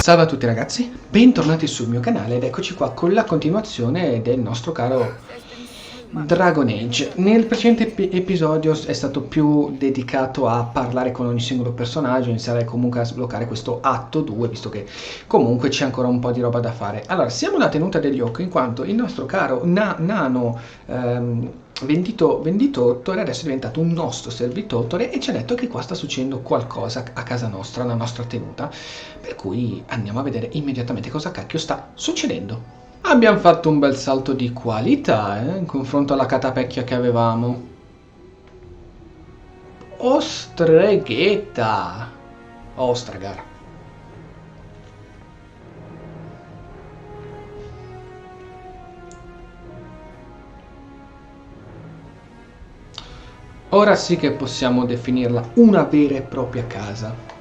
Salve a tutti ragazzi, bentornati sul mio canale ed eccoci qua con la continuazione del nostro caro Dragon Age. Nel precedente episodio è stato più dedicato a parlare con ogni singolo personaggio, iniziare comunque a sbloccare questo atto 2, visto che comunque c'è ancora un po' di roba da fare. Allora, siamo alla tenuta degli Hawke in quanto il nostro caro nano venditore adesso è diventato un nostro servitore e ci ha detto che qua sta succedendo qualcosa a casa nostra, alla nostra tenuta, per cui andiamo a vedere immediatamente cosa cacchio sta succedendo. Abbiamo fatto un bel salto di qualità in confronto alla catapecchia che avevamo. Ostreghetta! Ostragar. Ora sì che possiamo definirla una vera e propria casa.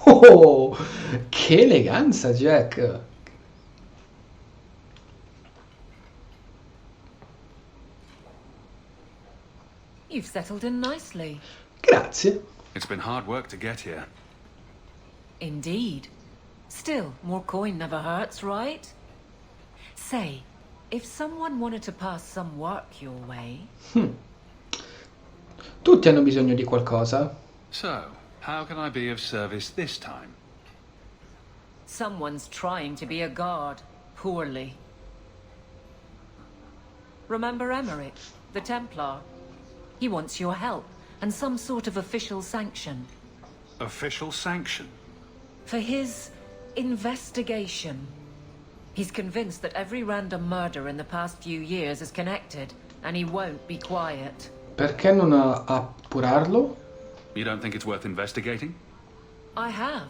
Oh, che eleganza, Jack! You've settled in nicely. Grazie. It's been hard work to get here. Indeed. Still, more coin never hurts, right? Say, if someone wanted to pass some work your way... Tutti hanno bisogno di qualcosa. So, how can I be of service this time? Someone's trying to be a guard, poorly. Remember Emmerich, the Templar? He wants your help, and some sort of official sanction. Official sanction? For his investigation. He's convinced that every random murder in the past few years is connected, and he won't be quiet. Perché non appurarlo? You don't think it's worth investigating? I have.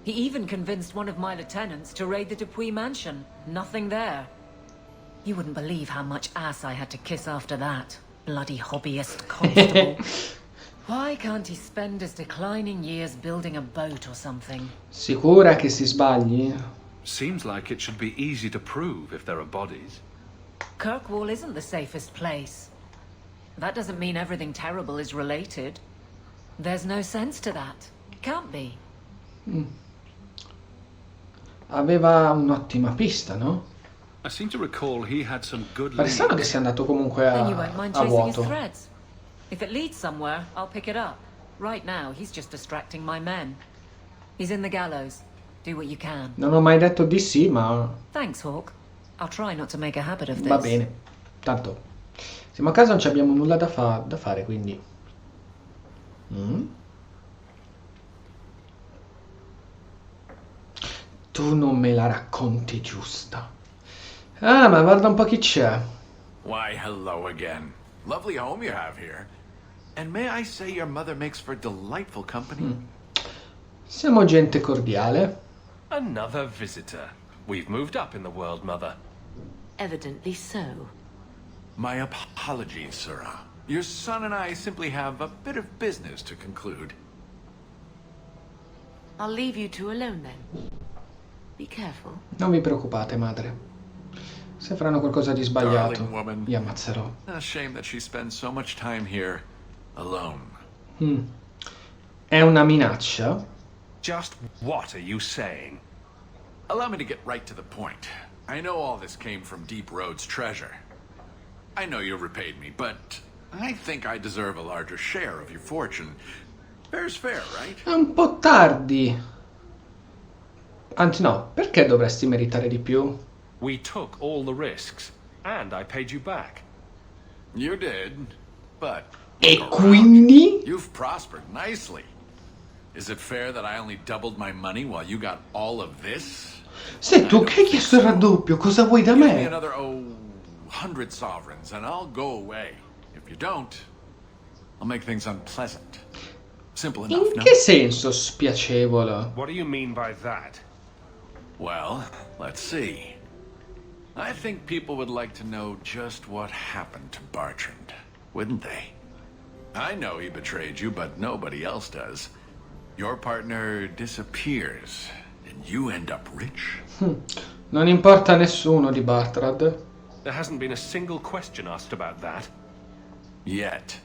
He even convinced one of my lieutenants to raid the Dupuis mansion. Nothing there. You wouldn't believe how much ass I had to kiss after that. Bloody hobbyist constable. Why can't he spend his declining years building a boat or something? Sicura che si sbagli? Seems like it should be easy to prove if there are bodies. Kirkwall isn't the safest place. That doesn't mean everything terrible is related. There's no sense to that. Can't be. Aveva un'ottima pista, no? I seem to recall he had some good Pare strano che leads. sia andato comunque Then you won't mind a chasing his vuoto. threads. If it leads somewhere, I'll pick it up. Right now, he's just distracting my men. He's in the gallows. Do what you can. Non ho mai detto di sì, ma Thanks, Hawke. I'll try not to make a habit of this. va bene. Tanto siamo a casa, non ci abbiamo nulla da fare, quindi. Tu non me la racconti giusta. Ah, ma guarda un po' chi c'è. Why, hello again. Lovely home you have here. And may I say your mother makes for delightful company? Siamo gente cordiale. Another visitor. We've moved up in the world, Mother. Evidently so. My apologies, Sirrah. Your son and I simply have a bit of business to conclude. I'll leave you two alone then. Be careful. Non vi preoccupate, madre. Se faranno qualcosa di sbagliato, Darling woman. vi ammazzerò. A shame that she spends so much time here alone. È una minaccia? Just what are you saying? Allow me to get right to the point. I know all this came from Deep Road's treasure. I know you repaid me, but I think I deserve a larger share of your fortune. Fair's fair, right? È un po' tardi. Anzi no, perché dovresti meritare di più? We took all the risks, and I paid you back. You did, but E look around. quindi? You've prospered nicely. Is it fair that I only doubled my money while you got all of this? Se tu che hai chiesto il raddoppio, cosa vuoi da Give me me? another 100 sovereigns and I'll go away. If you don't, I'll make things unpleasant. Simple enough, In no? che senso spiacevole? What do you mean by that? Well, let's see. I think people would like to know just what happened to Bertrand, wouldn't they? I know he betrayed you, but nobody else does. Your partner disappears, and you end up rich. Non importa a nessuno di Bertrand. There hasn't been a single question asked about that. Yet.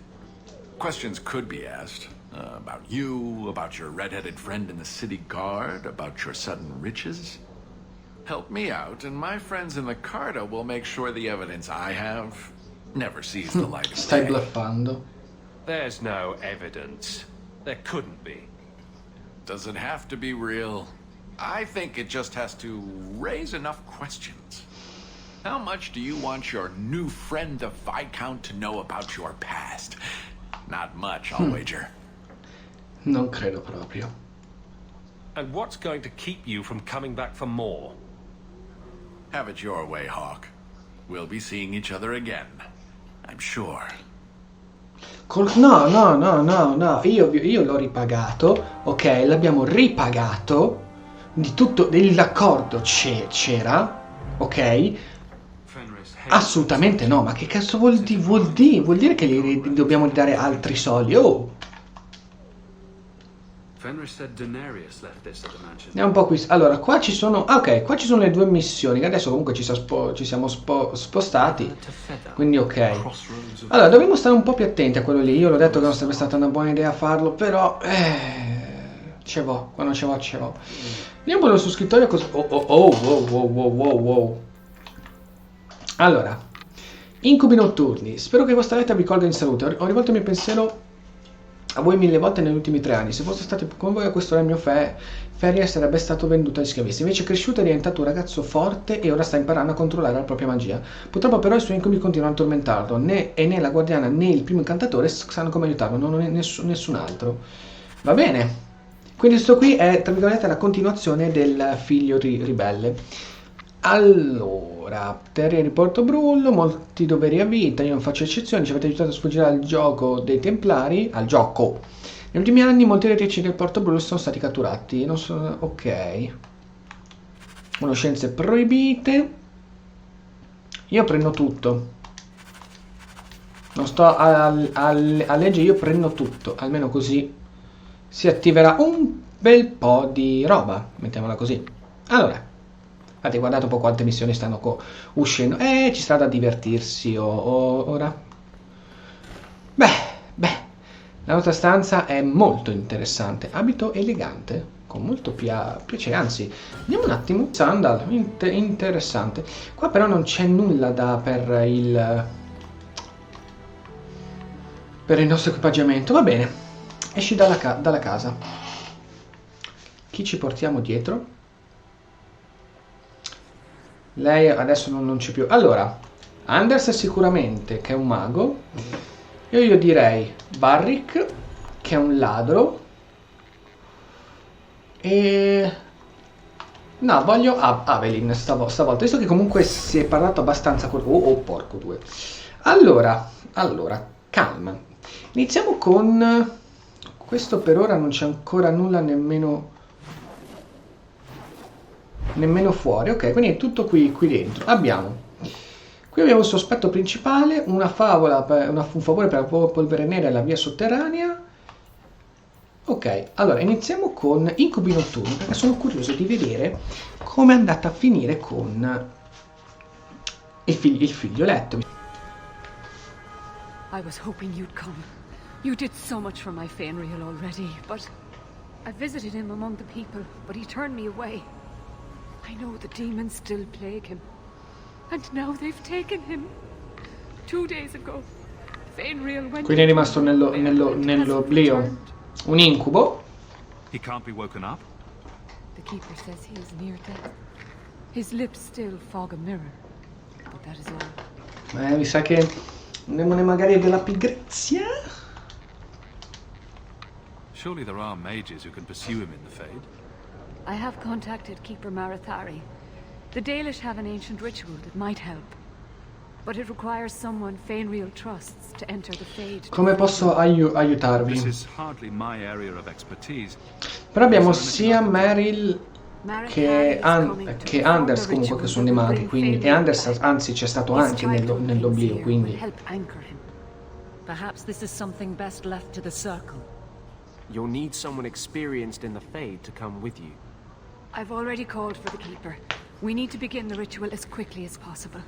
Questions could be asked. About you, about your red-headed friend in the city guard, about your sudden riches. Help me out, and my friends in the Carta will make sure the evidence I have never sees the light of Stai day. bluffando. There's no evidence. There couldn't be. Does it have to be real? I think it just has to raise enough questions. How much do you want your new friend the Viscount to know about your past? Not much, I'll wager. Non credo proprio. And what's going to keep you from coming back for more? Have it your way, Hawke. We'll be seeing each other again. I'm sure. No, no, no, no, no. Io l'ho ripagato, ok? L'abbiamo ripagato. Di tutto, l'accordo c'era, ok? Assolutamente no, ma che cazzo vuol dire che gli dobbiamo dare altri soldi? Oh! Andiamo un po' qui. Allora, qua ci sono... ok, qua ci sono le due missioni. Adesso comunque ci siamo spostati. Quindi ok. Allora, dovremmo stare un po' più attenti a quello lì. Io l'ho detto che non sarebbe stata una buona idea farlo, però... ce vo, quando ce vo. Vediamo quello su scrittorio cosa... wow. Allora, incubi notturni. Spero che vostra lettera vi colga in salute. Ho rivolto il mio pensiero a voi 1000 volte negli ultimi 3 anni. Se fosse stato come voi a questo ora il mio Feria sarebbe stato venduto agli schiavisti. Invece è cresciuto, è diventato un ragazzo forte e ora sta imparando a controllare la propria magia. Purtroppo però i suoi incubi continuano a tormentarlo. Né la guardiana né il primo incantatore sanno come aiutarlo, non è nessun altro. Va bene. Quindi questo qui è, tra virgolette, la continuazione del figlio ribelle. Allora, terrieri Portobrullo, molti doveri a vita, io non faccio eccezioni, ci avete aiutato a sfuggire al gioco dei Templari, al gioco. Negli ultimi anni molti eretici del Portobrullo sono stati catturati, non so, ok. Conoscenze proibite. Io prendo tutto. Non sto a leggere, io prendo tutto, almeno così si attiverà un bel po' di roba, mettiamola così. Allora. Infatti guardate un po' quante missioni stanno uscendo. Ci sta da divertirsi ora. Beh, la nostra stanza è molto interessante. Abito elegante, con molto piacere. Anzi, andiamo un attimo. Sandal, interessante. Qua però non c'è nulla per il nostro equipaggiamento. Va bene, esci dalla casa. Chi ci portiamo dietro? Lei adesso non c'è più. Allora, Anders sicuramente che è un mago. Io direi Barrick che è un ladro. E... no, voglio Avelin stavolta. Visto che comunque si è parlato abbastanza con... oh porco due. Allora, calma. Iniziamo con... questo per ora non c'è ancora nulla nemmeno fuori, ok, quindi è tutto qui dentro. Qui abbiamo il sospetto principale, una favola, un favore per la polvere nera e la via sotterranea. Ok, allora iniziamo con incubi notturni, perché sono curioso di vedere come è andata a finire con il figlioletto. I was hoping you'd come. You did so much for my Fenrir already, but I visited him among the people, but he turned me away. I know the demons still plague him. And now they've taken him. 2 days ago, Fenrir went... Quindi è rimasto nell'oblio. Un incubo? He can't be woken up? The keeper says he is near death. His lips still fog a mirror. But that is all. Mi sa che un demone magari della pigrizia? Surely there are mages who can pursue him in the Fade. I have contacted Keeper Marathari. The Dalish have an ancient ritual that might help. But it requires someone Fenrir trusts to enter the Fade. Come posso aiutarvi? This is hardly my area of expertise. Però abbiamo sia Meryl che Anders comunque che sono dei maghi, quindi, e Anders anzi c'è stato anche nell'oblio, quindi... Perhaps this is something best left to the circle. You'll need someone experienced in the Fade to come with you. I've already called for the Keeper. We need to begin the ritual as quickly as possible.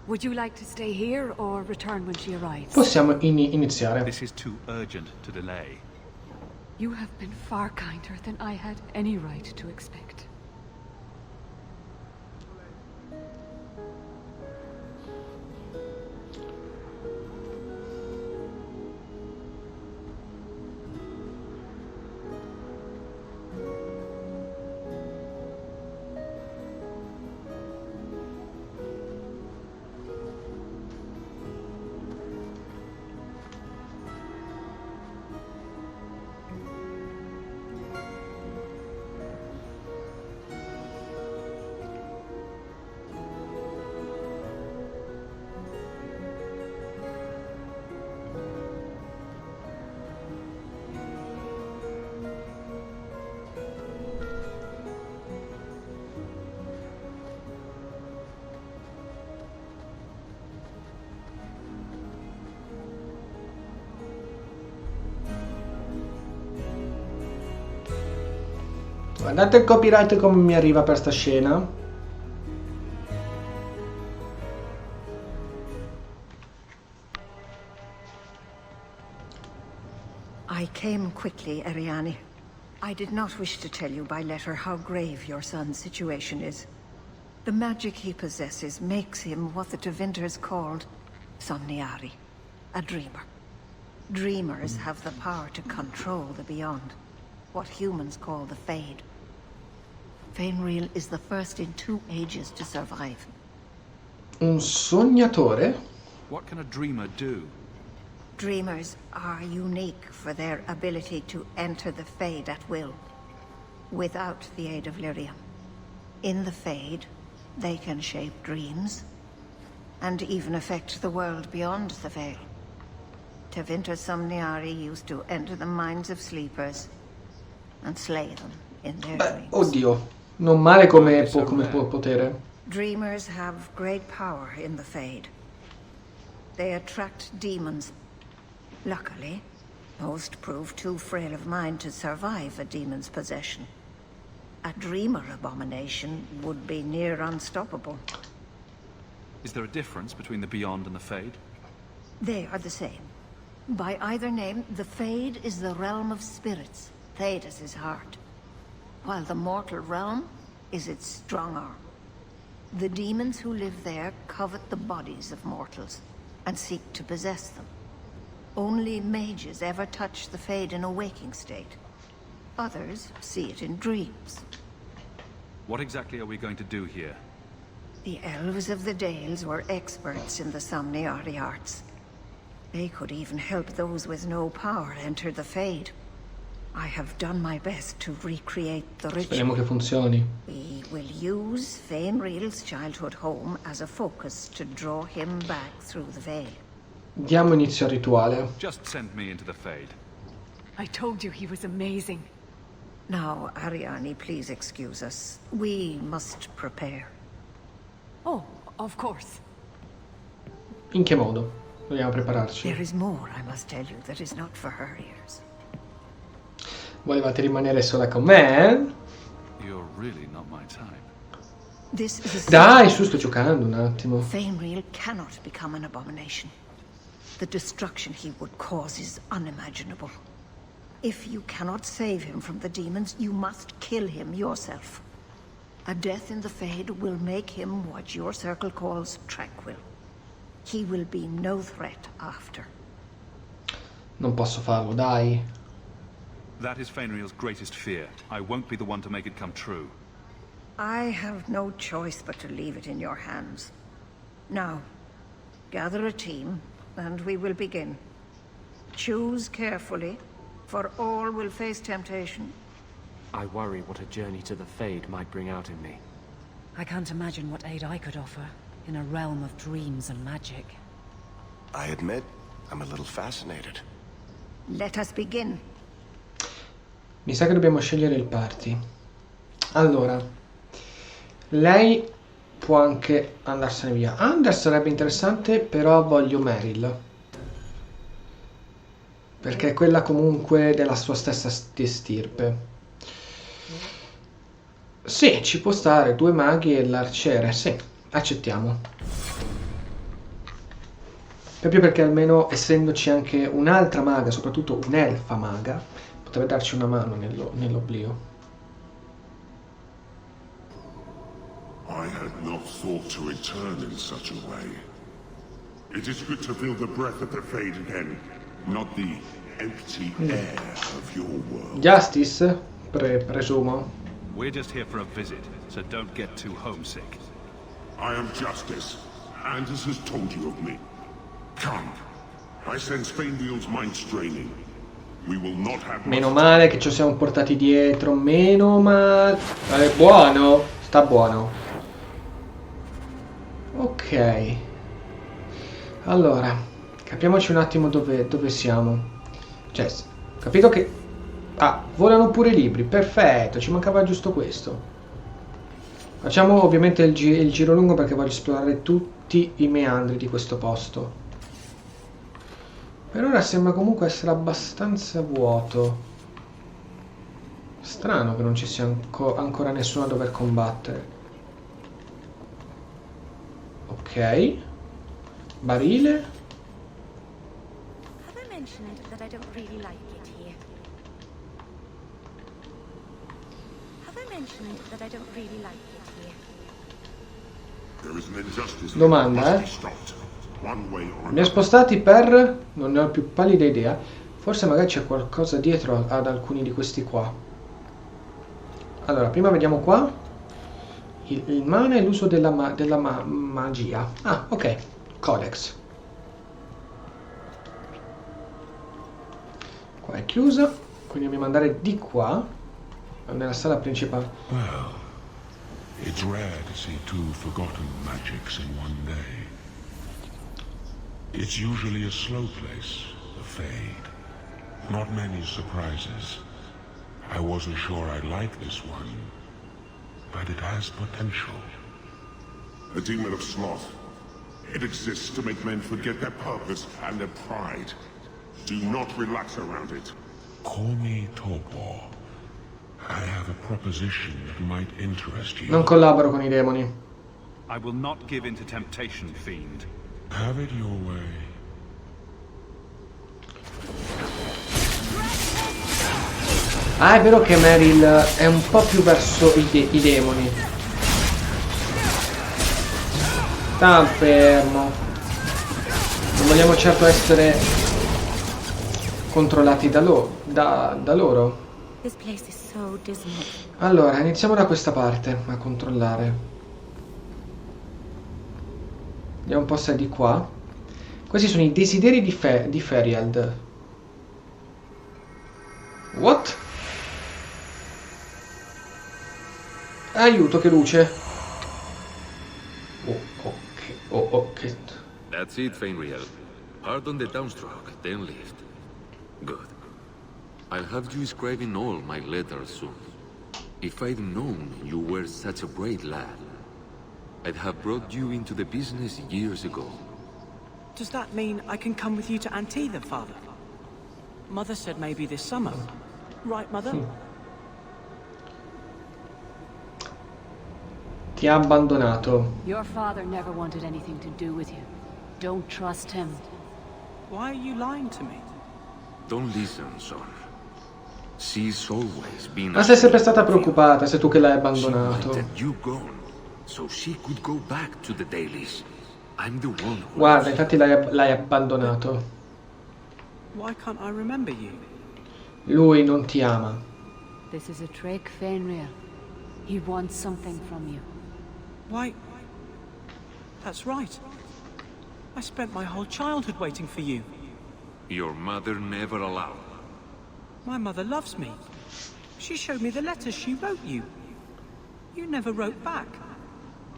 Would you like to stay here or return when she arrives? Possiamo iniziare. This is too urgent to delay. You have been far kinder than I had any right to expect. Guardate il copyright come mi arriva per sta scena. I came quickly, Ariane. I did not wish to tell you by letter how grave your son's situation is. The magic he possesses makes him what the Tevinters called Somniari, a dreamer. Dreamers have the power to control the beyond, what humans call the Fade. Fainreal is the first in 2 ages to survive. Un sognatore? What can a dreamer do? Dreamers are unique for their ability to enter the Fade at will, without the aid of lyrium. In the Fade, they can shape dreams, and even affect the world beyond the veil. Tevinter Somniari used to enter the minds of sleepers and slay them in their dreams. Oddio, non male come potere. Dreamers have great power in the Fade. They attract demons. Luckily, most prove too frail of mind to survive a demon's possession. A dreamer abomination would be near unstoppable. Is there a difference between the Beyond and the Fade? They are the same. By either name, the Fade is the realm of spirits, Thedas' heart, while the mortal realm is its strong arm. The demons who live there covet the bodies of mortals and seek to possess them. Only mages ever touch the Fade in a waking state. Others see it in dreams. What exactly are we going to do here? The elves of the Dales were experts in the Somniari arts. They could even help those with no power enter the Fade. I have done my best to recreate the Speriamo ritual. che funzioni. We will use Fainreal's childhood home as a focus to draw him back through the veil. Diamo inizio al rituale. Just send me into the Fade. I told you he was amazing. Now, Ariane, please excuse us. We must prepare. Oh, of course. In che modo? Dobbiamo prepararci. There is more, I must tell you, that is not for her ears. Volevate rimanere sola con me? You're really not my type. This is a Dai, su, sto giocando un attimo. Fainreal cannot become an abomination. The destruction he would cause is unimaginable. If you cannot save him from the demons, you must kill him yourself. A death in the Fade will make him what your circle calls tranquil. He will be no threat after. Non posso farlo, dai. That is Fainreal's greatest fear. I won't be the one to make it come true. I have no choice but to leave it in your hands. Now, gather a team, and we will begin. Choose carefully, for all will face temptation. I worry what a journey to the Fade might bring out in me. I can't imagine what aid I could offer in a realm of dreams and magic. I admit, I'm a little fascinated. Let us begin. Mi sa che dobbiamo scegliere il party. Allora, lei può anche andarsene via. Anders sarebbe interessante, però voglio Meryl. Perché è quella comunque della sua stessa stirpe. Sì, ci può stare 2 maghi e l'arciere. Sì, accettiamo. proprio perché almeno essendoci anche un'altra maga, soprattutto un'elfa maga, potrebbe darci una mano nell'oblio. I had not thought to return in such a way. It is good to feel the breath of the Fade again, not the empty air of your world. Justice, presumo. We're just here for a visit, so don't get too homesick. I am Justice. Anders has told you of me. Come. I sense Fainwheel's mind straining. We will not have... Meno male che ci siamo portati dietro, meno male. È buono, sta buono. Ok. Allora, capiamoci un attimo dove siamo. Cioè, capito che... Ah, volano pure i libri, perfetto, ci mancava giusto questo. Facciamo ovviamente il giro lungo perché voglio esplorare tutti i meandri di questo posto. Per ora sembra comunque essere abbastanza vuoto. Strano che non ci sia ancora nessuno a dover combattere. Ok. Barile. Have I mentioned that I don't really like it here? Have I mentioned that I don't really like it here? There is an injustice Domanda, that must be stopped. One way or Mi ha spostati per... non ne ho più pallida idea. Forse magari c'è qualcosa dietro ad alcuni di questi qua. Allora, prima vediamo qua. Il mana e l'uso della magia. Ah, ok. Codex. Qua è chiusa. Quindi dobbiamo andare di qua. Nella sala principale. Well, it's rare to see two forgotten magics in one day. It's usually a slow place, the Fade. Not many surprises. I wasn't sure I'd like this one, but it has potential. A demon of sloth. It exists to make men forget their purpose and their pride. Do not relax around it. Call me Torpor. I have a proposition that might interest you. Non collaboro con i demoni. I will not give in to temptation, fiend. Have it your way. Ah, è vero che Meryl è un po' più verso i demoni. Sta fermo. Non vogliamo certo essere controllati da loro. This place is so dismal. Allora, iniziamo da questa parte a controllare. Vediamo un po' se è di qua. Questi sono i desideri di Feriald. What? Aiuto, che luce. Oh, ok. Oh, ok. That's it, Fainriel. Hard on the downstroke, then lift. Good. I'll have you scribing all my letters soon. If I'd known you were such a brave lad, I'd have brought you into the business years ago. Does that mean I can come with you to Anthe, Father? Mother said maybe this summer. Right, Mother? Ti ha abbandonato. Your father never wanted anything to do with you. Don't trust him. Why are you lying to me? Don't listen, son. She's always been... Ma sei sempre stata preoccupata, sei tu che l'hai abbandonato. You gone, so she could go back to the dailies. I'm the one who... Guarda, infatti l'hai abbandonato. Why can't I remember you? Lui non ti ama. This is a trick, Fainriel. He wants something from you. Why? That's right. I spent my whole childhood waiting for you. Your mother never allowed. My mother loves me. She showed me the letters she wrote you. You never wrote back.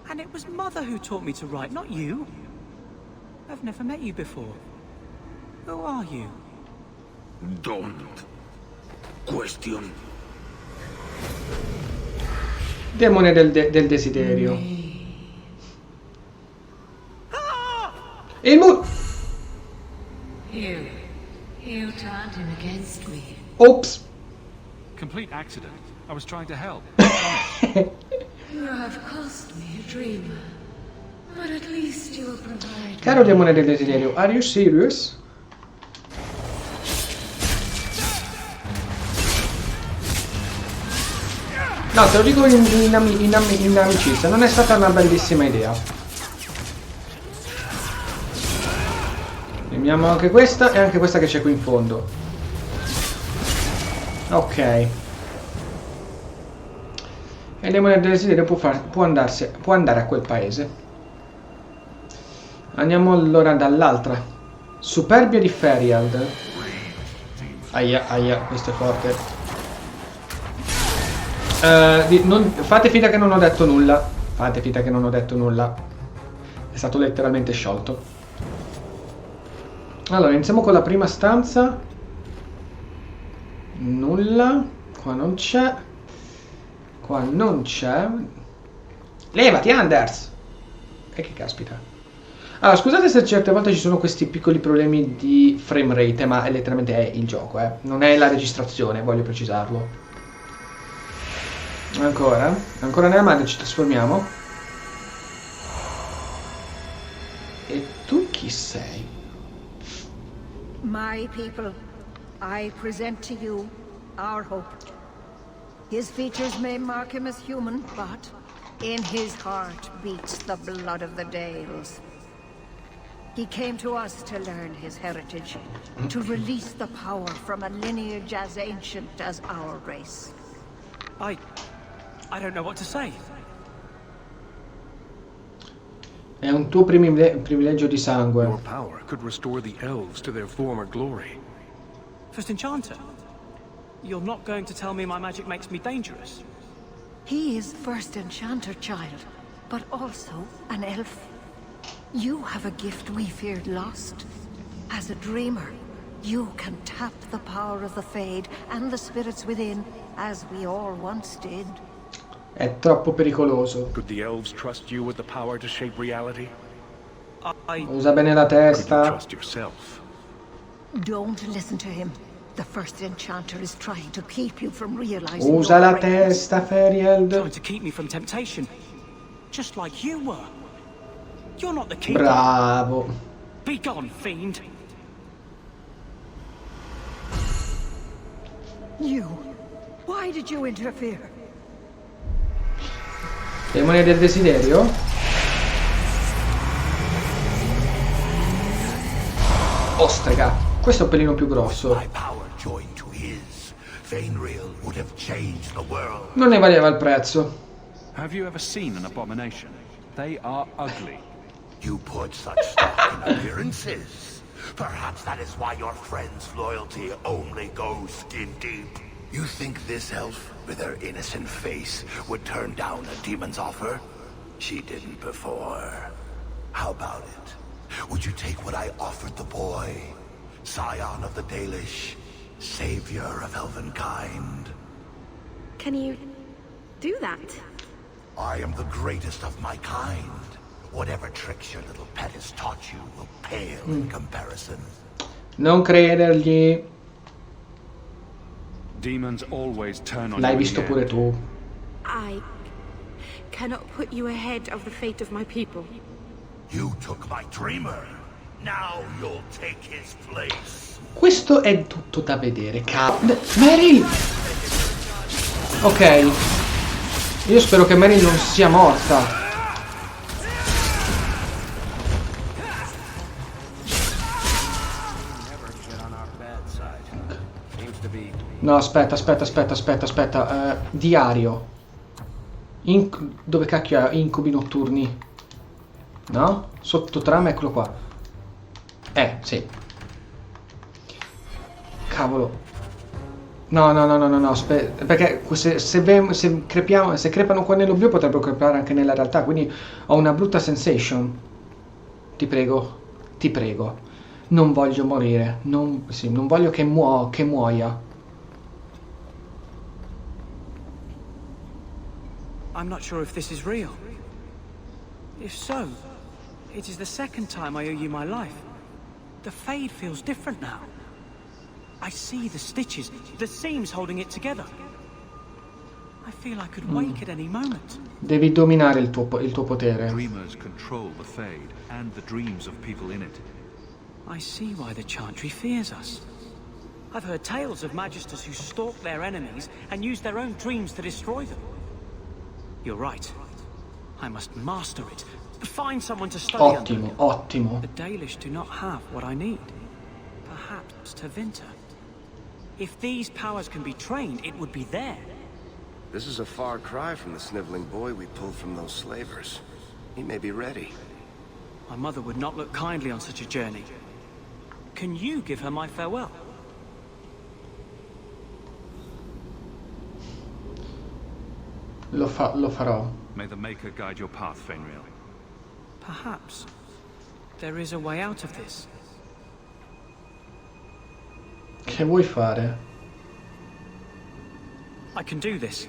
And it was Mother who taught me to write, not you. I've never met you before. Who are you? Don't question. Demone del desiderio. E il muro. You turned him against me. Ops. Complete accident. I was trying to help. You have cost me a dreamer. But at least you will provide. Caro demone del desiderio, are you serious? No, te lo dico in amicizia, non è stata una bellissima idea. Eliminiamo anche questa e anche questa che c'è qui in fondo. Ok. E il demone del desiderio può andare a quel paese. Andiamo allora dall'altra. Superbia di Feriald. Aia, questo è forte. Fate finta che non ho detto nulla. Fate finta che non ho detto nulla. È stato letteralmente sciolto. Allora, iniziamo con la prima stanza. Nulla. Qua non c'è. Qua non c'è. Levati, Anders! E che caspita. Allora, scusate se certe volte ci sono questi piccoli problemi di frame rate, ma è letteralmente è il gioco, non è la registrazione, voglio precisarlo. Ancora nella madre ci trasformiamo. E tu chi sei? My people, I present to you our hope. His features may mark him as human, but in his heart beats the blood of the Dales. He came to us to learn his heritage, to release the power from a lineage as ancient as our race. I don't know what to say. È un tuo privilegio di sangue. Your power could restore the elves to their former glory. First Enchanter, you're not going to tell me my magic makes me dangerous? He is first Enchanter, child, but also an elf. You have a gift we feared lost. As a dreamer, you can tap the power of the Fade and the spirits within, as we all once did. È troppo pericoloso. Could the elves trust you with the power to shape reality? Usa bene la testa. Could you trust yourself? Don't listen to him. The first Enchanter is trying to keep you from realizing. Usa la testa, Feriald. Trying to keep me from temptation, just like you were. You're not the king. Bravo. Be gone, fiend. You. Why did you interfere? Demone del desiderio? Ostrega. Questo è un pelino più grosso. Non ne valeva il prezzo. Have you ever seen an abomination? They are ugly. You put such stock in appearances. Perhaps that is why your friend's loyalty only goes skin deep. You think this elf, with her innocent face, would turn down a demon's offer? She didn't before. How about it? Would you take what I offered the boy? Scion of the Dalish, savior of elvenkind. Can you do that? I am the greatest of my kind. Whatever tricks your little pet has taught you will pale in comparison. Non credergli. Demons always turn on L'hai you visto in the pure end. tu. I cannot put you ahead of the fate of my people. You took my dreamer. Now you'll take his place. Questo è tutto da vedere, Meryl! Ok. Io spero che Meryl non sia morta. No, aspetta. Diario. Dove cacchio è? Incubi notturni. No? Sottotrama, eccolo qua. Sì. Cavolo. No. Perché se crepano qua nello blu potrebbero crepare anche nella realtà. Quindi ho una brutta sensation. Ti prego. Non voglio morire. Non voglio che muoia. I'm not sure if this is real. If so, it is the second time I owe you my life. The Fade feels different now. I see the stitches, the seams holding it together. I feel I could wake at any moment. Devi dominare il tuo potere. Dreamers control the Fade and the dreams of people in it. I see why the Chantry fears us. I've heard tales of magisters who stalk their enemies and use their own dreams to destroy them. You're right. I must master it. Find someone to study Ottimo, under. ottimo. The Dalish do not have what I need. Perhaps Tevinter. If these powers can be trained, it would be there. This is a far cry from the sniveling boy we pulled from those slavers. He may be ready. My mother would not look kindly on such a journey. Can you give her my farewell? Lo farò. May the Maker guide your path, Fainriel. Perhaps there is a way out of this. Che vuoi fare? I can do this.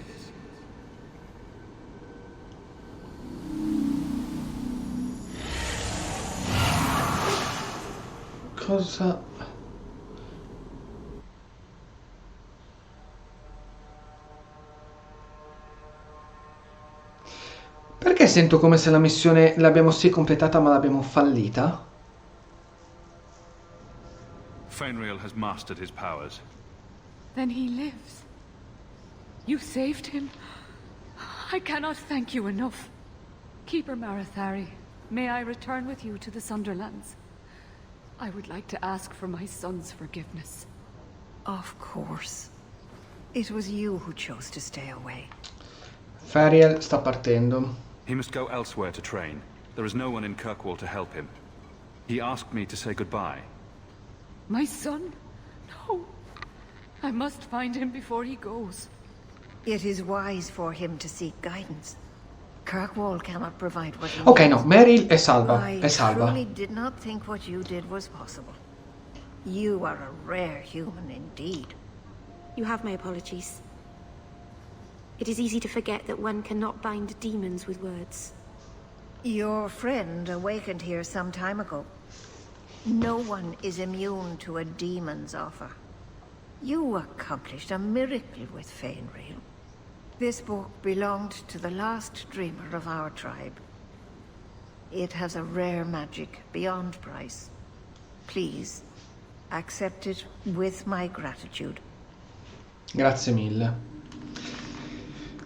Cosa? Perché sento come se la missione l'abbiamo sì completata ma l'abbiamo fallita? Fainriel has mastered his powers. Then he lives. You saved him. I cannot thank you enough. Keeper Marathari, may I return with you to the Sunderlands? I would like to ask for my son's forgiveness. Of course. It was you who chose to stay away. Fariel sta partendo. He must go elsewhere to train. There is no one in Kirkwall to help him. He asked me to say goodbye. My son? No. I must find him before he goes. It is wise for him to seek guidance. Kirkwall cannot provide what he Ok, needs. no, Meryl è salva. I È salva. truly did not think what you did was possible. You are a rare human indeed. You have my apologies. It is easy to forget that one cannot bind demons with words. Your friend awakened here some time ago. No one is immune to a demon's offer. You accomplished a miracle with Fainriel. This book belonged to the last dreamer of our tribe. It has a rare magic beyond price. Please, accept it with my gratitude. Grazie mille.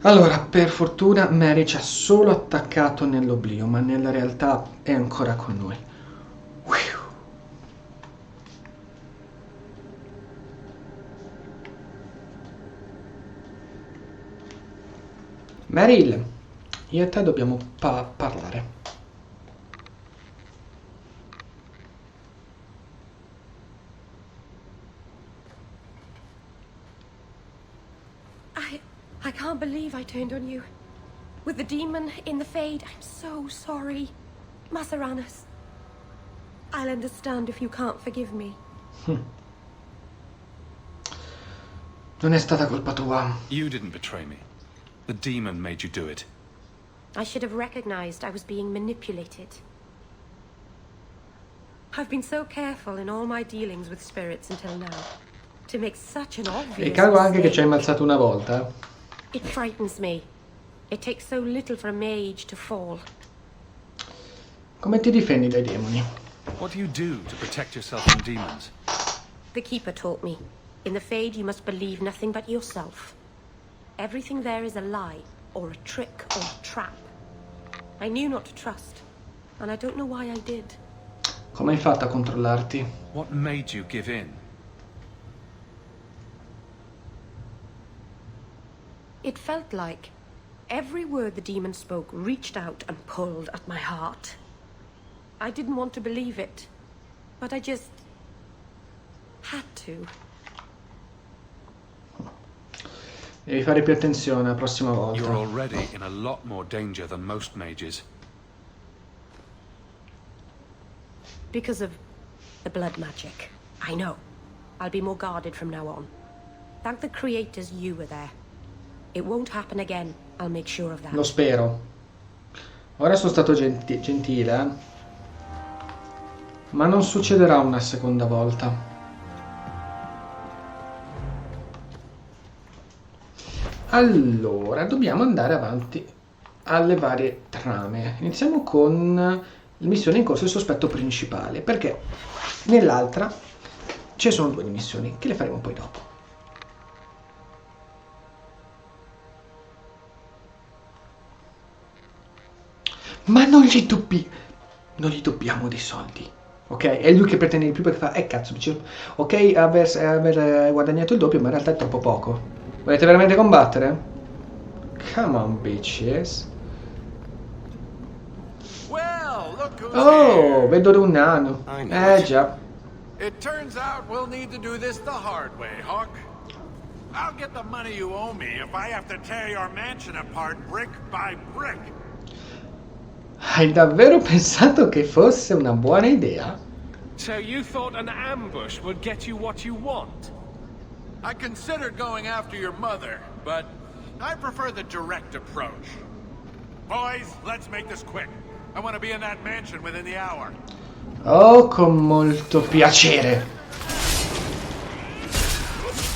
Allora, per fortuna Mary ci ha solo attaccato nell'oblio, ma nella realtà è ancora con noi. Meryl, io e te dobbiamo parlare. I can't believe I turned on you. With the demon in the Fade, I'm so sorry. Masaranas. I'll understand if you can't forgive me. Non è stata colpa tua. You didn't betray me. The demon made you do it. I should have recognized I was being manipulated. I've been so careful in all my dealings with spirits until now. To make such an obvious Ricordo anche che mistake. ci hai ammazzato una volta. It frightens me. It takes so little for a mage to fall. Come ti difendi dai demoni? What do you do to protect yourself from demons? The Keeper taught me. In the Fade, you must believe nothing but yourself. Everything there is a lie, or a trick, or a trap. I knew not to trust, and I don't know why I did. Come hai fatto a controllarti? What made you give in? It felt like every word the demon spoke reached out and pulled at my heart. I didn't want to believe it, but I just had to. Devi fare più attenzione la prossima volta. You're already in a lot more danger than most mages. Because of the blood magic. I know. I'll be more guarded from now on. Thank the creators you were there. It won't happen again. I'll make sure of that. Lo spero. Ora sono stato gentile, ma non succederà una seconda volta. Allora, dobbiamo andare avanti alle varie trame. Iniziamo con la missione in corso, il sospetto principale, perché nell'altra ci sono 2 missioni che le faremo poi dopo. Ma non gli dobbiamo dei soldi, ok? È lui che pretende di più perché fa, cazzo, ok, aver guadagnato il doppio, ma in realtà è troppo poco. Volete veramente combattere? Come on, bitches. Oh, vedo un nano. Già. It turns out we'll need to do this the hard way, Hawke. I'll get the money you owe me if I have to tear your mansion apart brick by brick. Hai davvero pensato che fosse una buona idea? So you thought an ambush would get you what you want? I considered going after your mother, but I prefer the direct approach. Boys, let's make this quick. I want to be in that mansion within the hour. Oh, con molto piacere.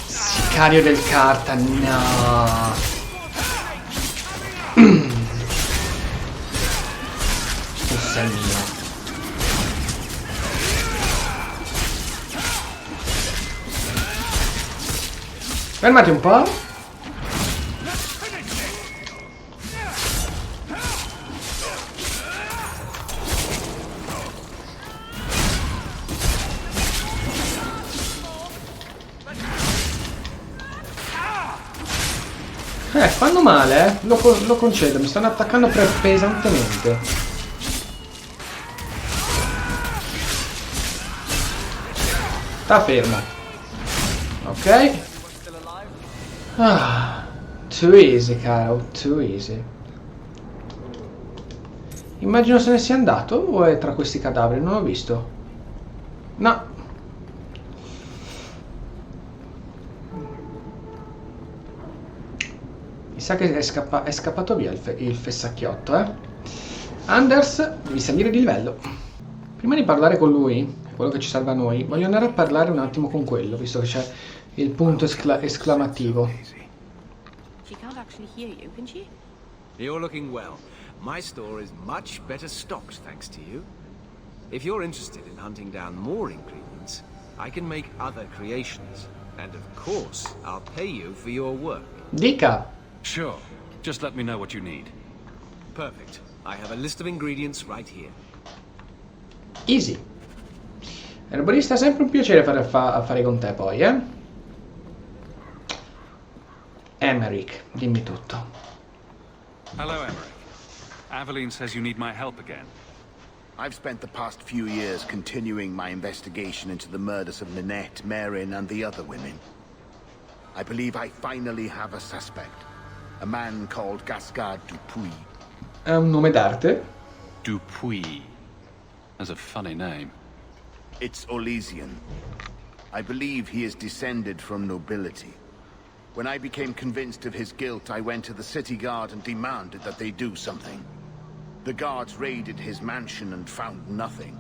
Sicario del carta, no. Tu sei mio. Fermati un po'. Fanno male, lo concedo, mi stanno attaccando pesantemente. Sta fermo. Ok. Too easy, caro, too easy. Immagino se ne sia andato o è tra questi cadaveri, non l'ho visto. No. Mi sa che è scappato via il fessacchiotto, eh. Anders, devi salire di livello. Prima di parlare con lui, quello che ci salva a noi, voglio andare a parlare un attimo con quello, visto che c'è il punto esclamativo. She can't actually hear you, can she? You're looking well. My store is much better stocked thanks to you. If you're interested in hunting down more ingredients, I can make other creations. And of course, I'll pay you for your work. Dica. Sure. Just let me know what you need. Perfect. I have a list of ingredients right here. Easy. Erborista, è sempre un piacere fare affari con te poi, eh? Emerick, dimmi tutto. Hello, Emerick. Aveline says you need my help again. I've spent the past few years continuing my investigation into the murders of Ninette, Marin, and the other women. I believe I finally have a suspect. A man called Gascard Dupuy. È un nome d'arte? Dupuy. That's a funny name. It's Olesian. I believe he is descended from nobility. When I became convinced of his guilt, I went to the city guard and demanded that they do something. The guards raided his mansion and found nothing.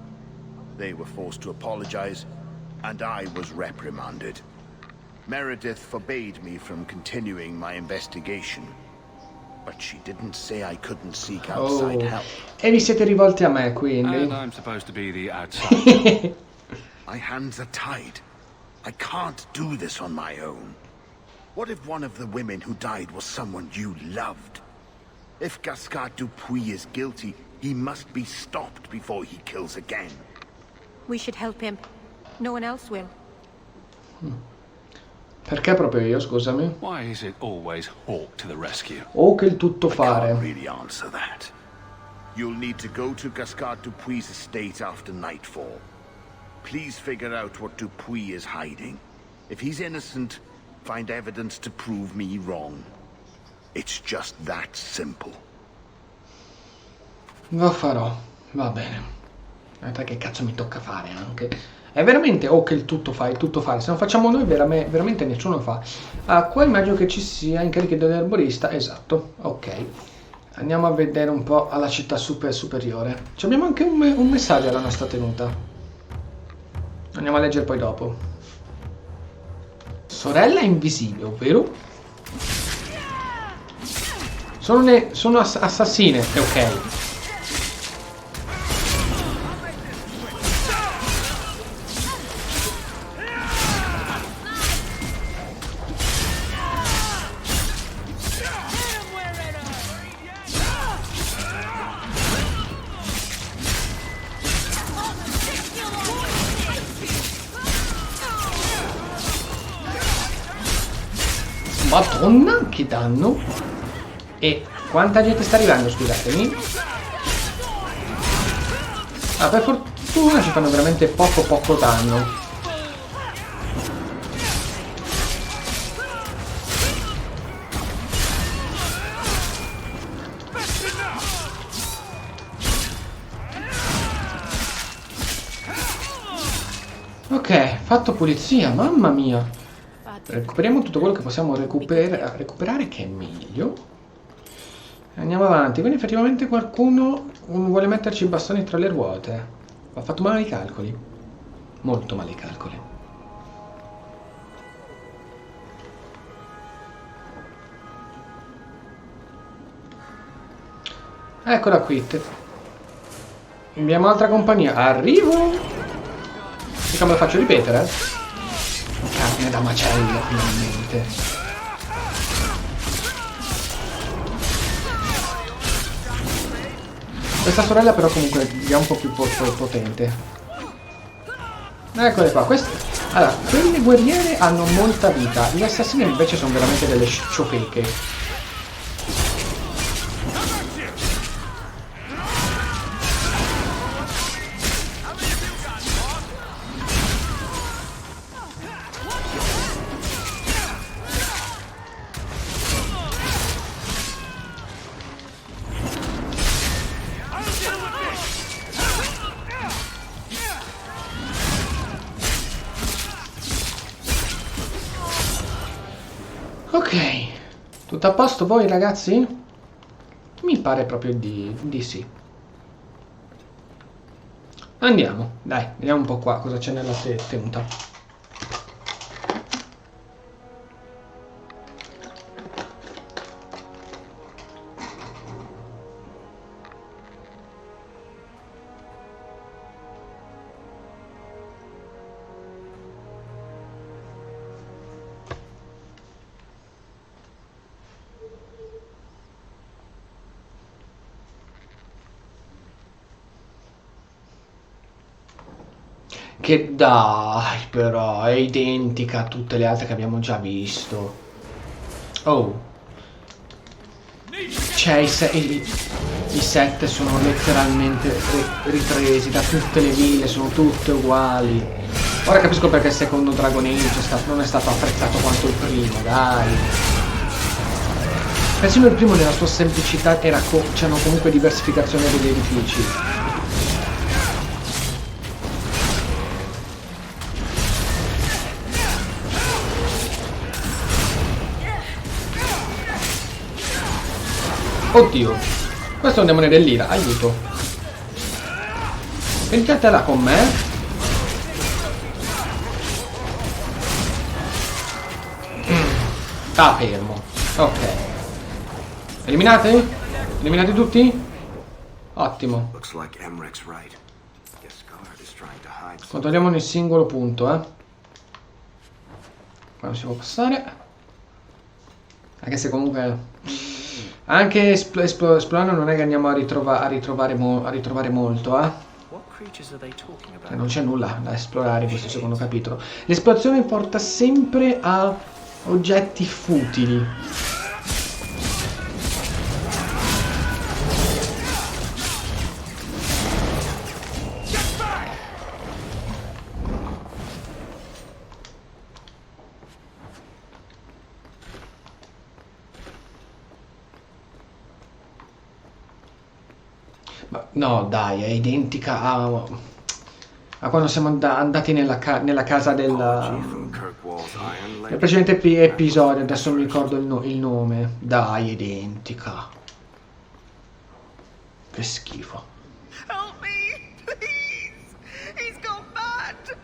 They were forced to apologize, and I was reprimanded. Meredith forbade me from continuing my investigation. But she didn't say I couldn't seek outside help. E vi siete rivolti a me, quindi. And I'm supposed to be the outside. My hands are tied. I can't do this on my own. What if one of the women who died was someone you loved? If Gascard Dupuy is guilty, he must be stopped before he kills again. We should help him. No one else will. Perché proprio io, scusami? Why is it always Hawke to the rescue? Hawke il tutto fare. I can't really answer that. You'll need to go to Gascard Dupuy's estate after nightfall. Please figure out what Dupuy is hiding. If he's innocent, find evidence to prove me wrong. It's just that simple. Lo farò, va bene. Aspetta, che cazzo mi tocca fare anche. È veramente Hawke il tutto fare, se non facciamo noi veramente nessuno fa. Qua immagino che ci sia incarichi dell'erborista, esatto, ok. Andiamo a vedere un po' alla città superiore. Ci abbiamo anche un messaggio alla nostra tenuta. Andiamo a leggere poi dopo. Sorella invisibile, ovvero? Sono assassine, è ok. Madonna, che danno! E quanta gente sta arrivando, scusatemi? Ah, per fortuna ci fanno veramente poco danno. Ok, fatto pulizia, mamma mia. Recuperiamo tutto quello che possiamo recuperare, che è meglio. Andiamo avanti. Quindi effettivamente qualcuno vuole metterci i bastoni tra le ruote. Ha fatto male i calcoli. Molto male i calcoli. Eccola qui. Abbiamo altra compagnia. Arrivo! E come lo faccio ripetere? Carne da macello, finalmente. Questa sorella però comunque è un po' più potente. Eccole qua. Allora, quelle guerriere hanno molta vita. Gli assassini invece sono veramente delle scioccheche. Ok, tutto a posto voi ragazzi? Mi pare proprio di sì. Andiamo, dai, vediamo un po' qua cosa c'è nella tenuta. Che dai, però, è identica a tutte le altre che abbiamo già visto. Oh. Cioè, i set sono letteralmente ripresi da tutte le ville, sono tutte uguali. Ora capisco perché il secondo Dragon Age non è stato apprezzato quanto il primo, dai. Persino il primo nella sua semplicità c'erano comunque diversificazione degli edifici. Oddio, questo è un demone dell'ira, aiuto. Venitela con me. Sta fermo. Ok. Eliminate? Eliminati tutti? Ottimo. Controlliamo ogni singolo punto, Qua non si può passare. Anche se comunque... Anche esplorando non è che andiamo a ritrovare molto, non c'è nulla da esplorare in questo secondo capitolo. L'esplorazione porta sempre a oggetti futili. No, dai, è identica a quando siamo andati nella casa del precedente episodio, adesso non mi ricordo il nome. Dai, identica. Che schifo. Help me, please. He's gone mad.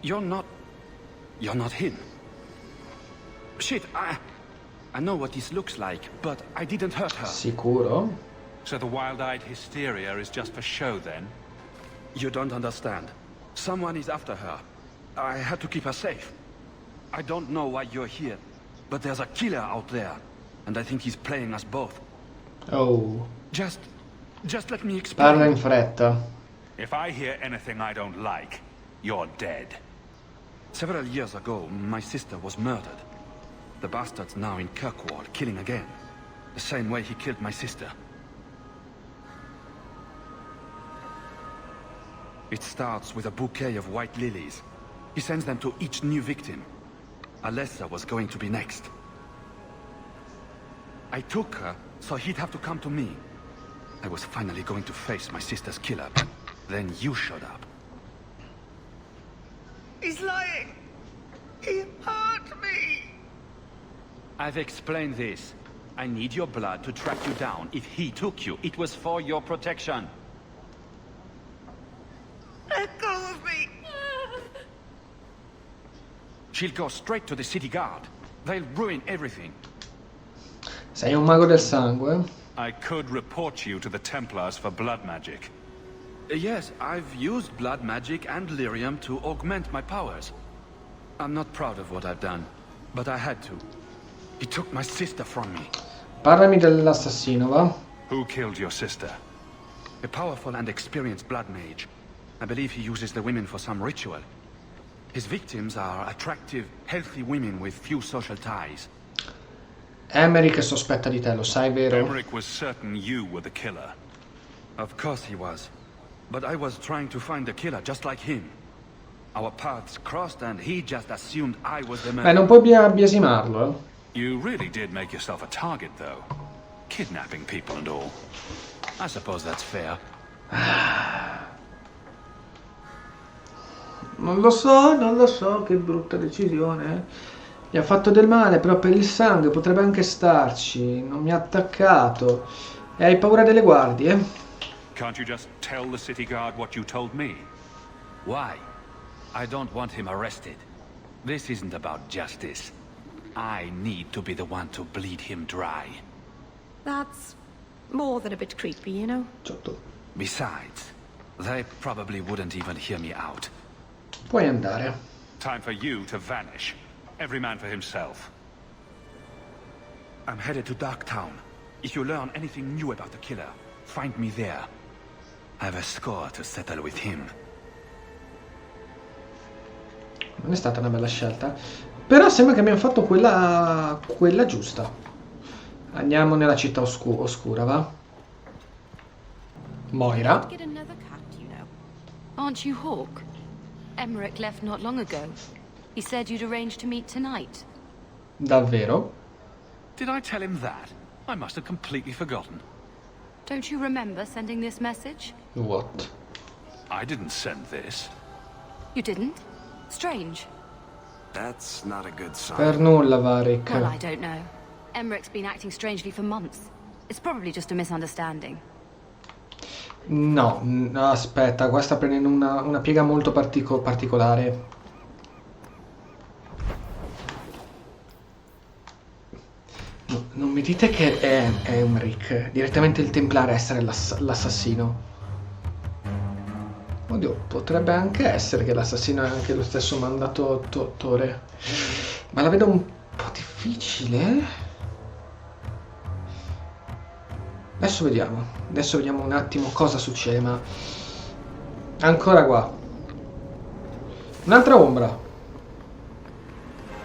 You're not him. Shit, I know what this looks like, but I didn't hurt her. Sicuro? So the wild-eyed hysteria is just for show, then? You don't understand. Someone is after her. I had to keep her safe. I don't know why you're here, but there's a killer out there, and I think he's playing us both. Oh. Just let me explain. Parla in fretta. If I hear anything I don't like, you're dead. Several years ago, my sister was murdered. The bastard's now in Kirkwall, killing again. The same way he killed my sister. It starts with a bouquet of white lilies. He sends them to each new victim. Alessa was going to be next. I took her, so he'd have to come to me. I was finally going to face my sister's killer, but then you showed up. He's lying. He hurt me. I've explained this. I need your blood to track you down. If he took you, it was for your protection. Let go of me. She'll go straight to the city guard. They'll ruin everything. Sei un mago del sangue? I could report you to the Templars for blood magic. Yes, I've used blood magic and lyrium to augment my powers. I'm not proud of what I've done, but I had to. He took my sister from me. Parlami dell'assassino, va? Who killed your sister? A powerful and experienced blood mage. I believe he uses the women for some ritual. His victims are attractive, healthy women with few social ties. Emmerich sospetta di te, lo sai, vero? Emmerich was certain you were the killer. Of course he was. But I was trying to find the killer just like him. Our paths crossed and he just assumed I was the man. Non puoi biasimarlo, eh? You really did make yourself a target, though. Kidnapping people and all. I suppose that's fair. Non lo so, che brutta decisione. Gli ha fatto del male, però per il sangue potrebbe anche starci. Non mi ha attaccato. E hai paura delle guardie? Can't you just tell the city guard what you told me? Why? I don't want him arrested. This isn't about justice. I need to be the one to bleed him dry. That's more than a bit creepy, you know? Besides, they probably wouldn't even hear me out. Puoi andare. Time for you to vanish. Every man for himself. I'm headed to Darktown. If you learn anything new about the killer, find me there. I have a score to settle with him. Non è stata una bella scelta. Però sembra che abbiamo fatto quella giusta. Andiamo nella città oscura, va? Moira. Aren't you Hawke? Emmerich left not long ago. He said you'd arranged to meet tonight. Davvero? Did I tell him that? I must have completely forgotten. Don't you remember sending this message? What? I didn't send this. You didn't? Strange. That's not a good sign. Per nulla, Varric. Well, I don't know. Emmerich's been acting strangely for months. It's probably just a misunderstanding. No, aspetta, qua sta prendendo una piega molto particolare. No, non mi dite che è Emmerich, direttamente il Templare a essere l'assassino. Oddio, potrebbe anche essere che l'assassino è anche lo stesso mandato Tore. Ma la vedo un po' difficile. Adesso vediamo un attimo cosa succede, ma ancora qua. Un'altra ombra.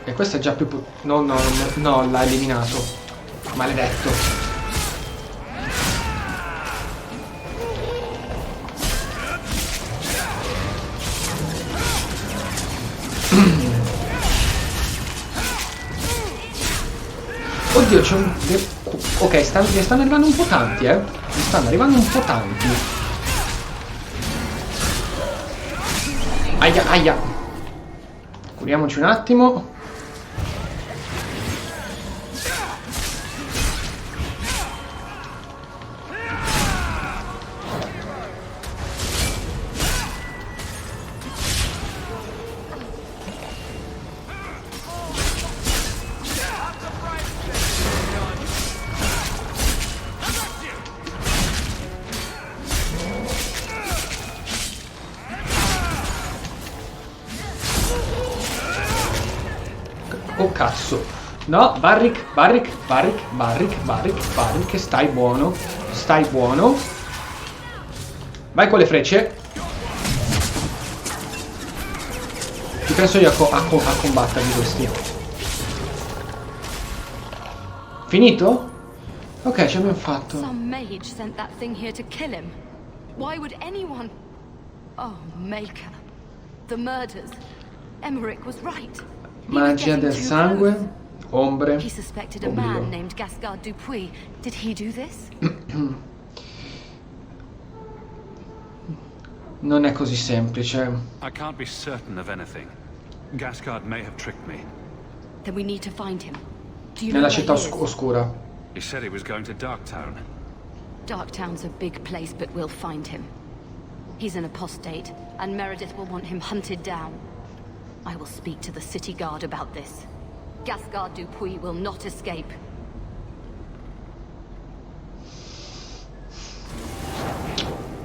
E questa è già più... No, l'ha eliminato. Maledetto. Oddio, c'è un... Ok, ne stanno arrivando un po' tanti, Ne stanno arrivando un po' tanti. Aia, aia. Curiamoci un attimo. cazzo. No, Barrick, stai buono. Stai buono. Vai con le frecce. Ci penso io a combatterli questi. Finito? Ok, ce l'abbiamo fatto. Some mage sent that thing here to kill him. Why would anyone? Oh, Maker. The murders. Emmerich was right. Magia del sangue. Ombre. He suspected a man named Gascard Dupuis. Did he do this? Non è così semplice. I can't be certain of anything. Gascard may have tricked me. Then we need to find him. Do you know Nella where città he is? oscura. He said he was going to Darktown. Darktown's a big place, but we'll find him. He's an apostate, and Meredith will want him hunted down. I will speak to the city guard about this. Gascard Dupuis will not escape.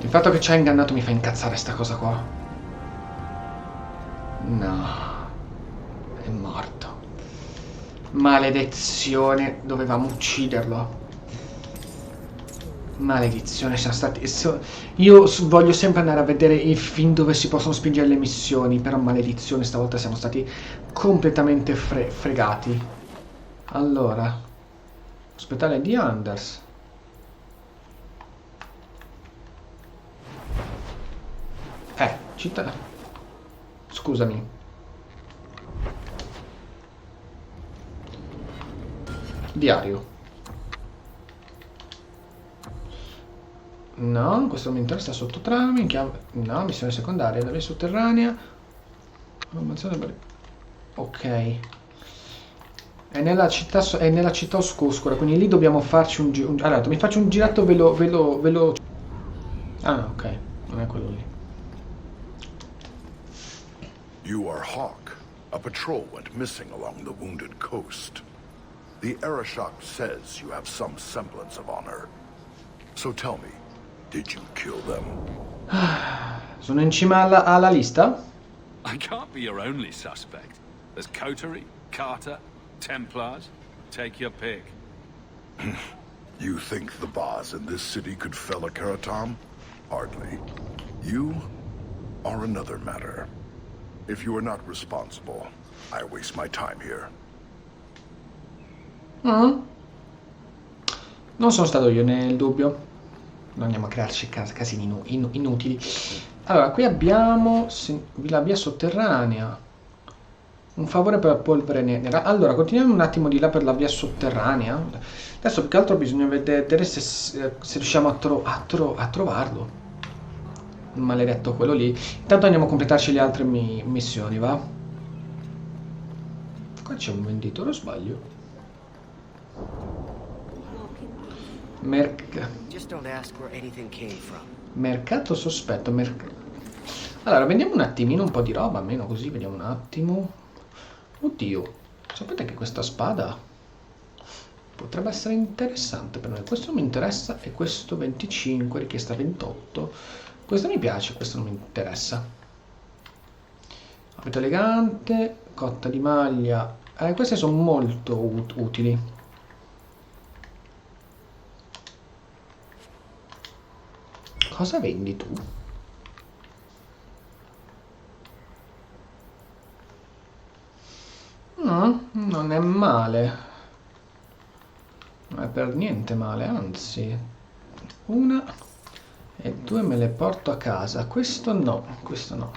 Il fatto che ci ha ingannato mi fa incazzare sta cosa qua. No. È morto. Maledizione. Dovevamo ucciderlo. Maledizione, siamo stati... Io voglio sempre andare a vedere fin dove si possono spingere le missioni, però maledizione, stavolta siamo stati completamente fregati. Allora, ospedale di Anders. Città. Scusami. Diario. No, questo non mi interessa. Sottotrami. No, missione secondaria. La via sotterranea. Ok. È nella città oscura, quindi lì dobbiamo farci un giro. Allora, mi faccio un giretto veloce. Ah, ok. Non è quello lì. You are Hawke. A patrol went missing along the wounded coast. The Arashok says you have some semblance of honor. So tell me, did you kill them? Sono in cima alla lista? I can't be your only suspect. There's Coterie, Carter, Templars. Take your pick. You think the boss in this city could fell a Karatam? Hardly. You are another matter. If you are not responsible, I waste my time here. Non sono stato io nel dubbio. Non andiamo a crearci casini inutili. Allora, qui abbiamo la via sotterranea. Un favore per la polvere nera. Allora, continuiamo un attimo di là per la via sotterranea. Adesso più che altro bisogna vedere se riusciamo a trovarlo. Il maledetto quello lì. Intanto andiamo a completarci le altre missioni, va? Qua c'è un venditore o sbaglio? Mercato sospetto. Allora, vendiamo un attimino un po' di roba, almeno così, vediamo un attimo. Oddio, sapete che questa spada potrebbe essere interessante per noi. Questo mi interessa e questo 25, richiesta 28. Questo mi piace, questo non mi interessa. Abito elegante, cotta di maglia. Queste sono molto utili. Cosa vendi tu? No, non è male. Non è per niente male, anzi. Una e due me le porto a casa. Questo no, questo no.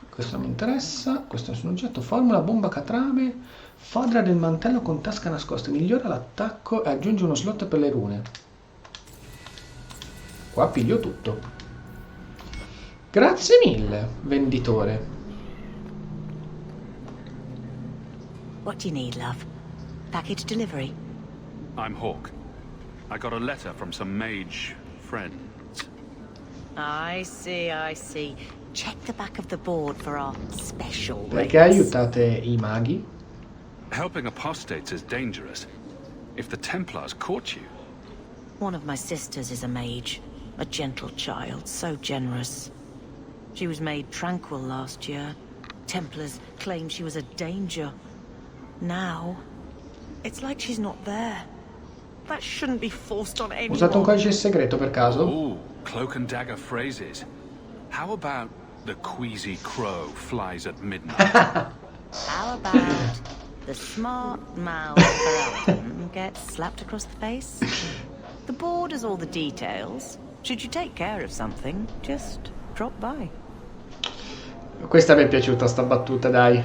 Questo non mi interessa. Questo è nessun oggetto. Formula bomba catrame. Fodera del mantello con tasca nascosta. Migliora l'attacco e aggiunge uno slot per le rune. Qua piglio tutto. Grazie mille, venditore. What do you need, love? Package delivery? I'm Hawke. I got a letter from some mage friends. I see. Check the back of the board for our special rates. Perché aiutate i maghi? Helping apostates is dangerous. If the Templars caught you... One of my sisters is a mage. A gentle child, so generous. She was made tranquil last year. Templars claimed she was a danger. But I was too weak. She was killed. She was a mage. A gentle child, so generous. She was made tranquil last year. Templars claimed she was a danger. But I was too weak. She was killed. She was a mage. A gentle child, so generous. She was made tranquil last year. Templars claimed she was a danger. Now, it's like she's not there. That shouldn't be forced on anyone. Usato un codice segreto per caso? Oh, cloak and dagger phrases. How about the queasy crow flies at midnight? How about the smart mouth Ferelden gets slapped across the face? The board has all the details. Should you take care of something, just drop by. Questa mi è piaciuta, sta battuta, dai.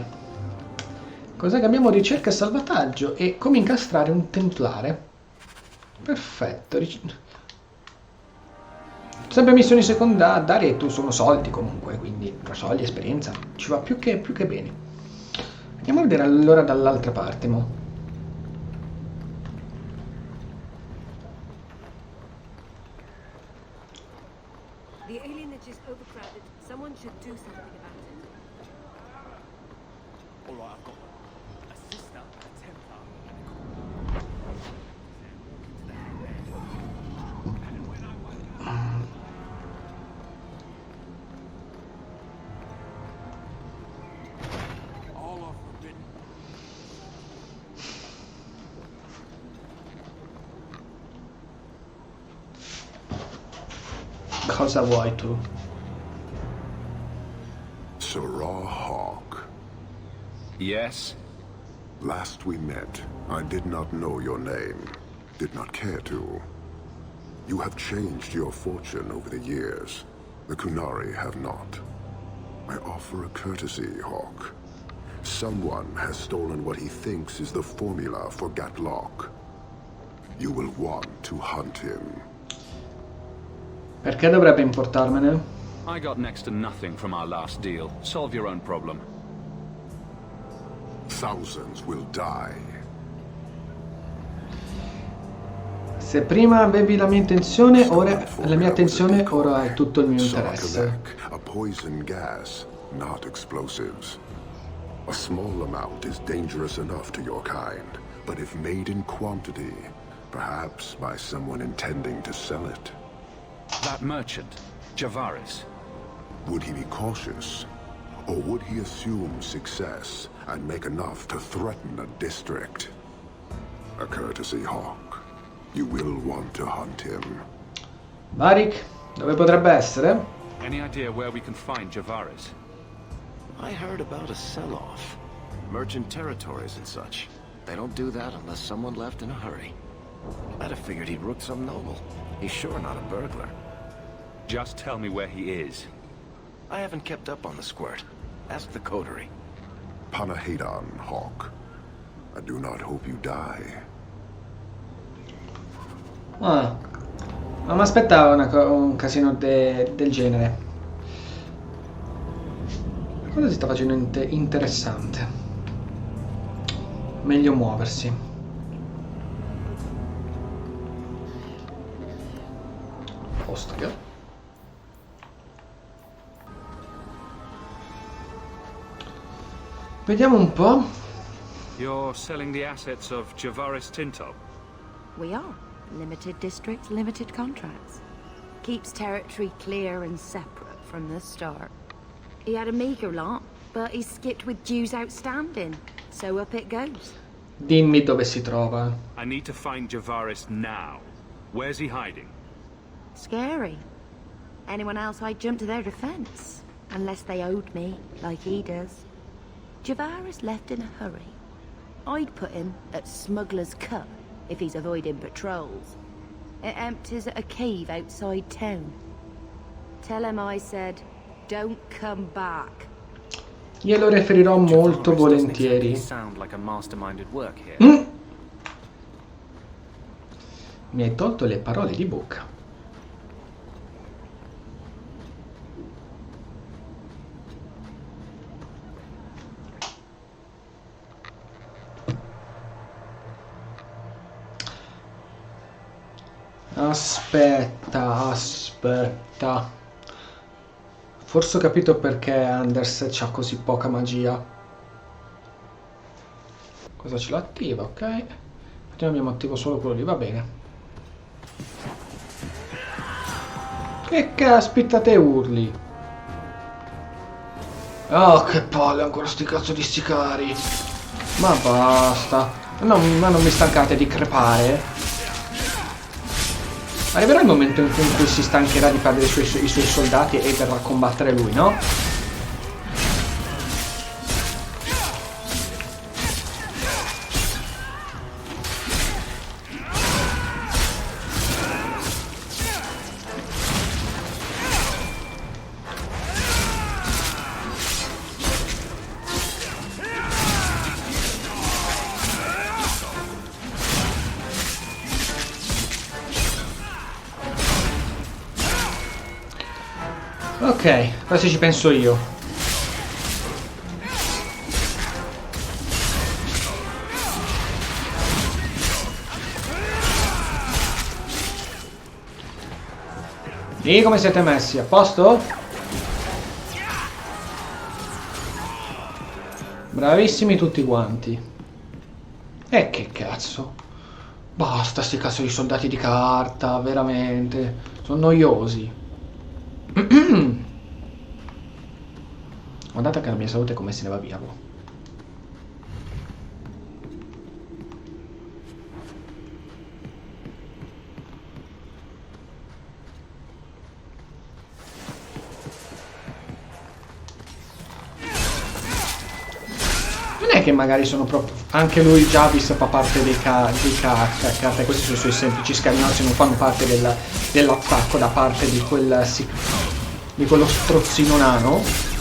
Cos'è che abbiamo? Ricerca e salvataggio e come incastrare un templare. Perfetto. Sempre missioni secondarie e tu sono soldi comunque, quindi tra soldi e esperienza ci va più che bene. Andiamo a vedere allora dall'altra parte, mo. The alienage is overcrowded. Someone should do something about it. All right, I've got a sister, a Templar, Cosa vuoi tu? Sirrah Hawke. Yes? Last we met, I did not know your name. Did not care to. You have changed your fortune over the years. The Kunari have not. I offer a courtesy, Hawke. Someone has stolen what he thinks is the formula for Gatlock. You will want to hunt him. Perché dovrebbe importarmene? I got next to nothing from our last deal. Solve your own problem. Thousands will die. Se prima avevi la mia intenzione, ora la mia attenzione, ora hai tutto il mio interesse. A poison gas, not explosives. A small amount is dangerous enough to your kind, but if made in quantity, perhaps by someone intending to sell it. That merchant, Javaris. Would he be cautious? Or would he assume success and make enough to threaten a district? A courtesy, Hawke. You will want to hunt him. Varric, dove potrebbe essere? Any idea where we can find Javaris? I heard about a sell-off. Merchant territories and such. They don't do that unless someone left in a hurry. I'd have figured he'd rooked some noble. He's sure not a burglar. Just tell me where he is. I haven't kept up on the squirt. Ask the coterie. Panahedon, Hawke. I do not hope you die. Ah, non mi aspettavo un casino del genere. Cosa si sta facendo interessante? Meglio muoversi. Ostia. Vediamo un po'. You're selling the assets of Javaris Tinto? We are. Limited districts, limited contracts. Keeps territory clear and separate from the start. He had a meager lot, but he skipped with dues outstanding. So up it goes. Dimmi dove si trova. I need to find Javaris now. Where's he hiding? Scary. Anyone else I'd jump to their defense. Unless they owed me, like he does. Javaris left in a hurry. I'd put him at Smuggler's Cut if he's avoiding patrols. It empties at a cave outside town. Tell him I said, don't come back. Glielo riferirò molto volentieri. Sound like a masterminded work here. Mi hai tolto le parole di bocca. Aspetta. Forse ho capito perché Anders c'ha così poca magia. Cosa ce l'attiva? Ok. Prima abbiamo attivo solo quello lì, va bene. Che caspita te urli? Oh, che palle, ancora sti cazzo di sicari. Ma basta. Ma non mi stancate di crepare? Arriverà il momento in cui si stancherà di perdere i suoi soldati e verrà a combattere lui, no? Ok, adesso ci penso io. Lì come siete messi? A posto? Bravissimi tutti quanti. E che cazzo? Basta sti cazzo di soldati di carta, veramente. Sono noiosi. Guardate che la mia salute come se ne va via. Non è che magari sono proprio... Anche lui Javis fa parte dei carte, questi sono i suoi semplici scagnozzi, non fanno parte dell'attacco da parte di quel... di quello strozzino nano.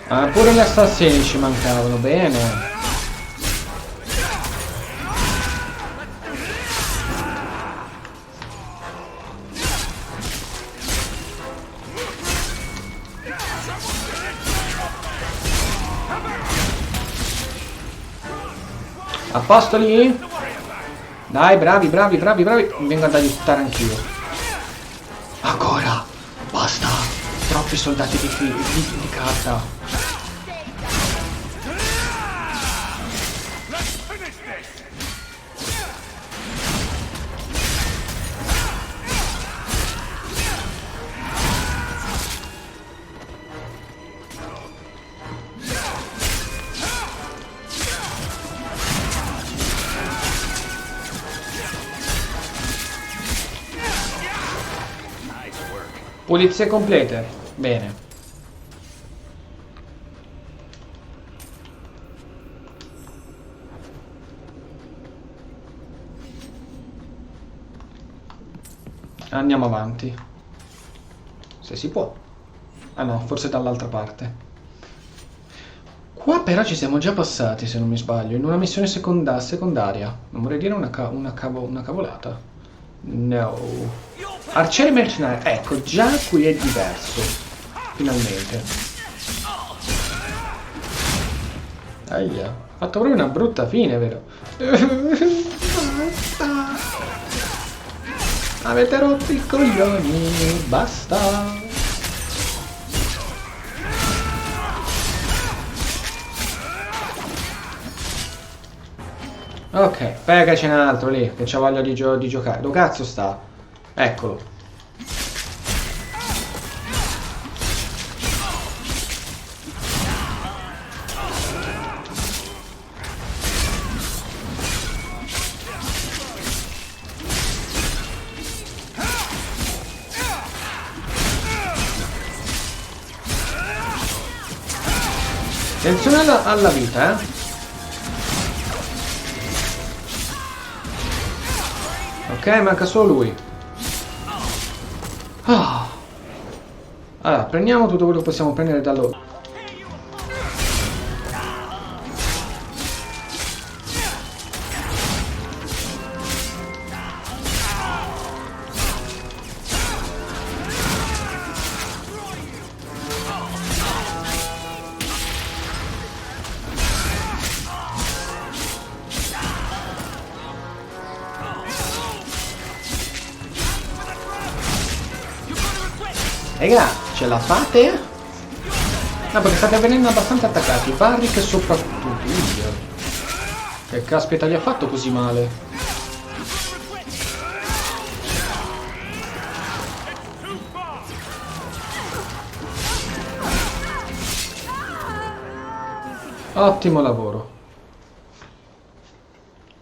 Ah, pure gli assassini ci mancavano, bene. A posto lì? Dai, bravi. Mi vengo ad aiutare anch'io. Ancora! Basta! Troppi soldati di carta. Pulizie complete. Bene. Andiamo avanti. Se si può. Ah no, forse dall'altra parte. Qua però ci siamo già passati, se non mi sbaglio, in una missione secondaria. Non vorrei dire una cavolata. No. Arcieri mercenari. Ecco, già qui è diverso. Finalmente. Aia. Ha fatto proprio una brutta fine, vero? Basta. Avete rotto i coglioni. Basta. Ok, pega c'è un altro lì che c'ha voglia di giocare. Dove cazzo sta? Eccolo. Attenzione alla vita, Ok, manca solo lui. Ah. Allora, prendiamo tutto quello che possiamo prendere da loro. Raga, ce la fate? No, perché state venendo abbastanza attaccati. Varric soprattutto. Che caspita gli ha fatto così male? Ottimo lavoro.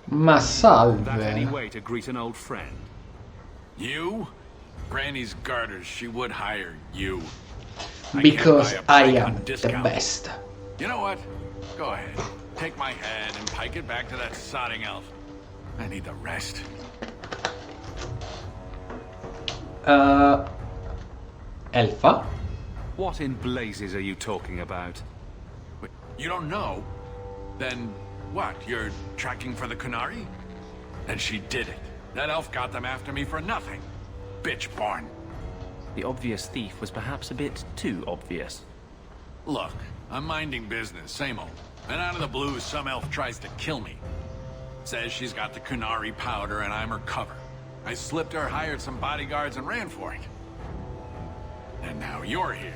Ma That any salve. way to greet an old friend? You? Granny's garters, she would hire you. I can't Because buy a I pike am on the discount. best. You know what? Go ahead. Take my head and pike it back to that sodding elf. I need the rest. Elfa? What in blazes are you talking about? Wait, you don't know? Then what? You're tracking for the Kunari? And she did it. That elf got them after me for nothing. Bitch born. The obvious thief was perhaps a bit too obvious. Look, I'm minding business, same old. And out of the blue, some elf tries to kill me. Says she's got the Kunari powder and I'm her cover. I slipped her, hired some bodyguards, and ran for it. And now you're here.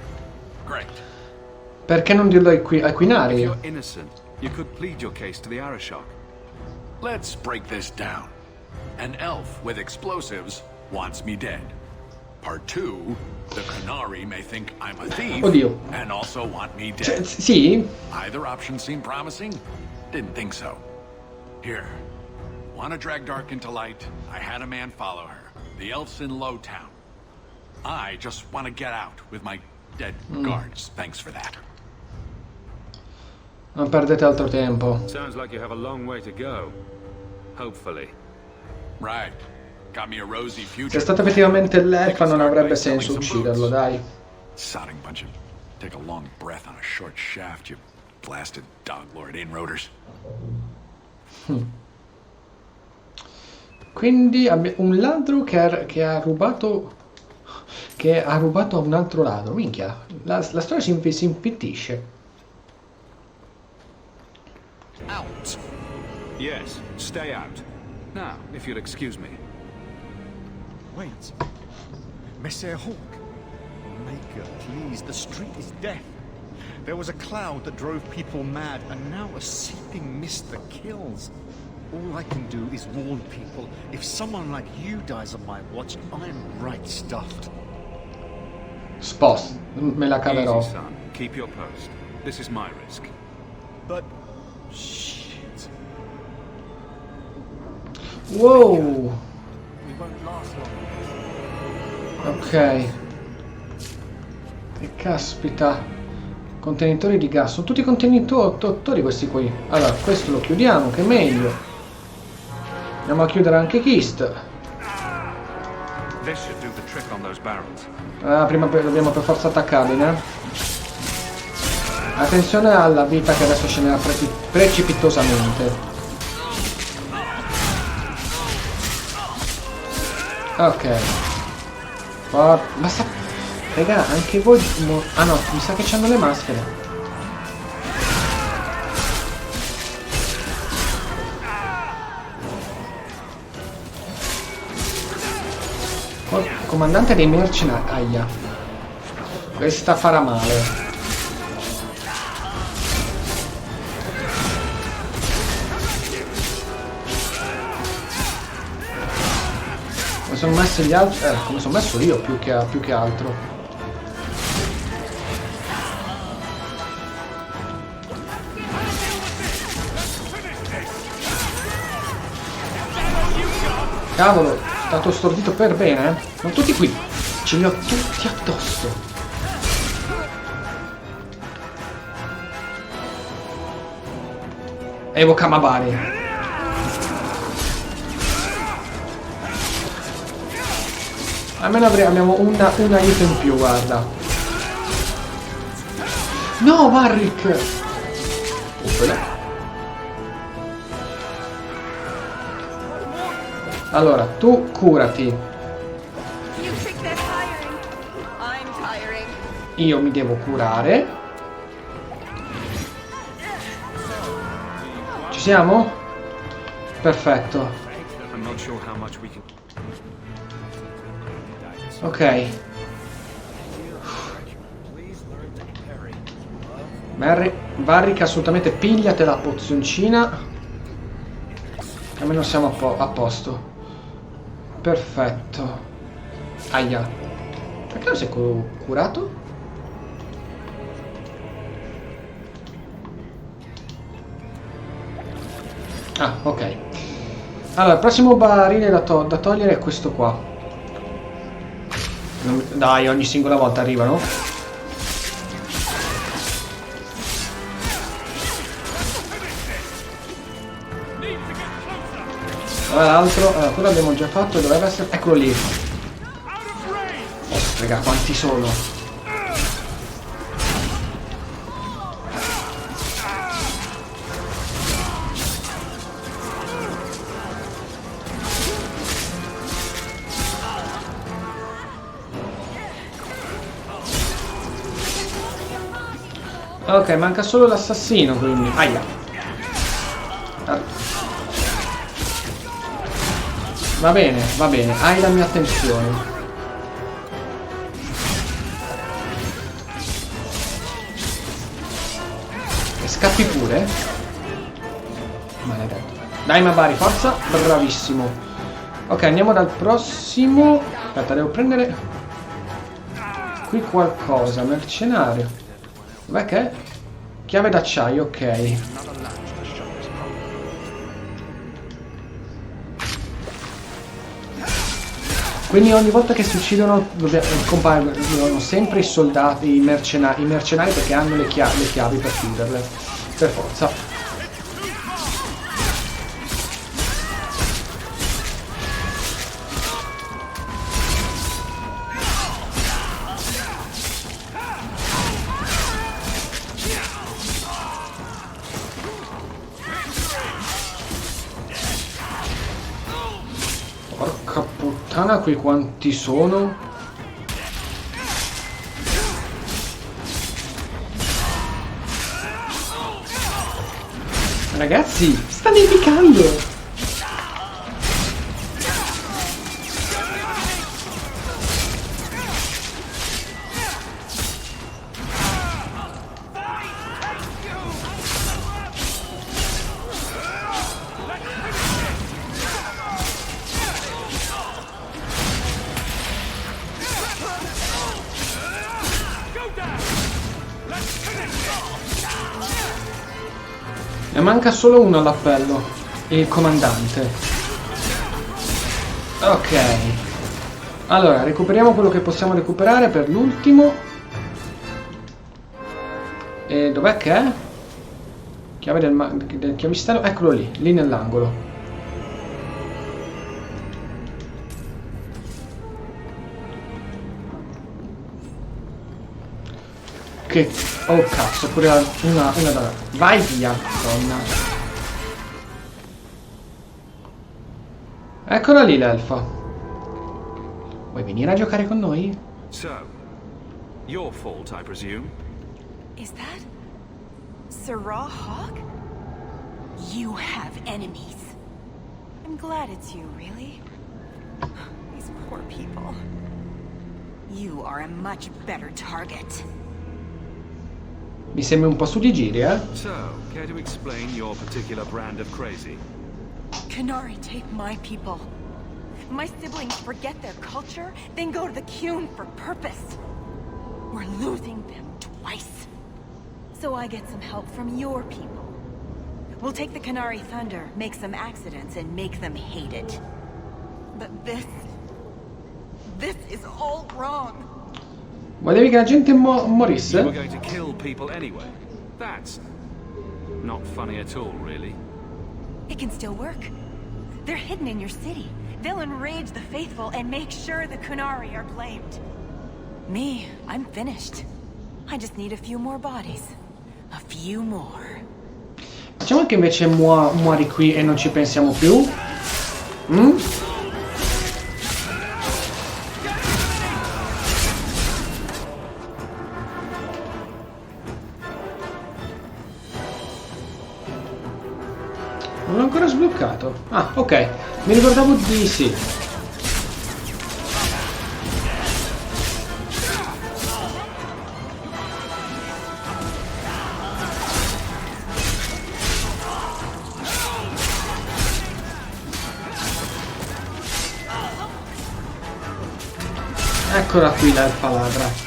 Great. Perché non dirlo ai If Quinari? you're innocent, you could plead your case to the Arashok. Let's break this down. An elf with explosives wants me dead. Part 2, the Kunari may think I'm a thief Oddio. and also want me Cioè, dead. sì? Either option seemed promising? Didn't think so. Here. Want to drag Dark into light? I had a man follow her. The elf's in Lowtown. I just want to get out with my dead guards. Thanks for that. Non perdete altro tempo. Sounds like you have a long way to go. Hopefully. Right. Got me a rosy future. Se è stato effettivamente l'elfa non avrebbe senso ucciderlo, dai. Sodding bunch of... Take a long breath on a short shaft, you blasted dog lord inroaders. Quindi un ladro che ha rubato a un altro ladro. Minchia, la storia si infittisce. Out! Yes, stay out. Now, if you'll excuse me. Wait. Messer Hawke. Maker, please, the street is death. There was a cloud that drove people mad, and now a seeping mist that kills. All I can do is warn people. If someone like you dies on my watch, I'm right stuffed. Me la caverò. Easy, son. Keep your post. This is my risk. But... shit. Wow. We won't last long. Ok. Che caspita. Contenitori di gas. Sono tutti contenitori questi qui. Allora, questo lo chiudiamo, che è meglio. Andiamo a chiudere anche Kist. This should do the trick on those barrels. Prima dobbiamo per forza attaccarli, né? Attenzione alla vita che adesso scenderà precipitosamente. Ok. Basta. Raga, anche voi... Ah no, mi sa che c'hanno le maschere. Comandante dei mercenari. Aia. Questa farà male. Come sono messi gli altri? Come sono messo io più che altro. Cavolo, è stato stordito per bene, eh? Sono tutti qui. Ce li ho tutti addosso. Evo Kamabari. Almeno abbiamo una aiuto in più, guarda. No, Warwick! Allora, tu curati. Io mi devo curare. Ci siamo? Perfetto. Ok. Varric, assolutamente pigliate la pozioncina. Almeno siamo a posto. Perfetto. Aia. Perché non si è curato? Ah, ok. Allora, il prossimo barile da togliere è questo qua. Dai, ogni singola volta arrivano. Allora, l'altro, allora, quello abbiamo già fatto, dovrebbe essere... Eccolo lì. Oh, raga, quanti sono? Ok, manca solo l'assassino, quindi... Aia. Va bene, hai la mia attenzione. E scappi pure? Maledetto. Dai Mabari, forza. Bravissimo. Ok, andiamo dal prossimo. Aspetta, devo prendere... Qui qualcosa, mercenario. Dov'è che è? Chiave d'acciaio, ok. Quindi ogni volta che si uccidono compaiono sempre i soldati, i mercenari perché hanno le chiavi per chiuderle. Per forza. Porca puttana, qui quanti sono? Ragazzi, sta nevicando! Ne manca solo uno all'appello, il comandante. Ok. Allora, recuperiamo quello che possiamo recuperare per l'ultimo. E dov'è che è? Chiave del chiavistello, eccolo lì nell'angolo. Che... Oh cazzo, pure una donna. Vai via, donna. Eccola lì l'elfa. Vuoi venire a giocare con noi? So, your fault, I presume. Is that Sirrah Hawke? You have enemies. I'm glad it's you, really. These poor people. You are a much better target. Mi sembra un po' su di giri, eh? So, care to explain your particular brand of crazy? Canary take my people. My siblings forget their culture, then go to the Qun for purpose. We're losing them twice. So I get some help from your people. We'll take the Canary Thunder, make some accidents, and make them hate it. But this is all wrong. Volevi che la gente morisse? You were going to kill people anyway. That's not funny at all, really. It can still work. They're hidden in your city. They'll enrage the faithful and make sure the Kunari are blamed. Me, I'm finished. I just need a few more bodies. A few more. Facciamo che invece muori qui e non ci pensiamo più? Mm? Non l'ho ancora sbloccato. Ah, ok. Mi ricordavo di sì. Eccola qui l'elfa ladra.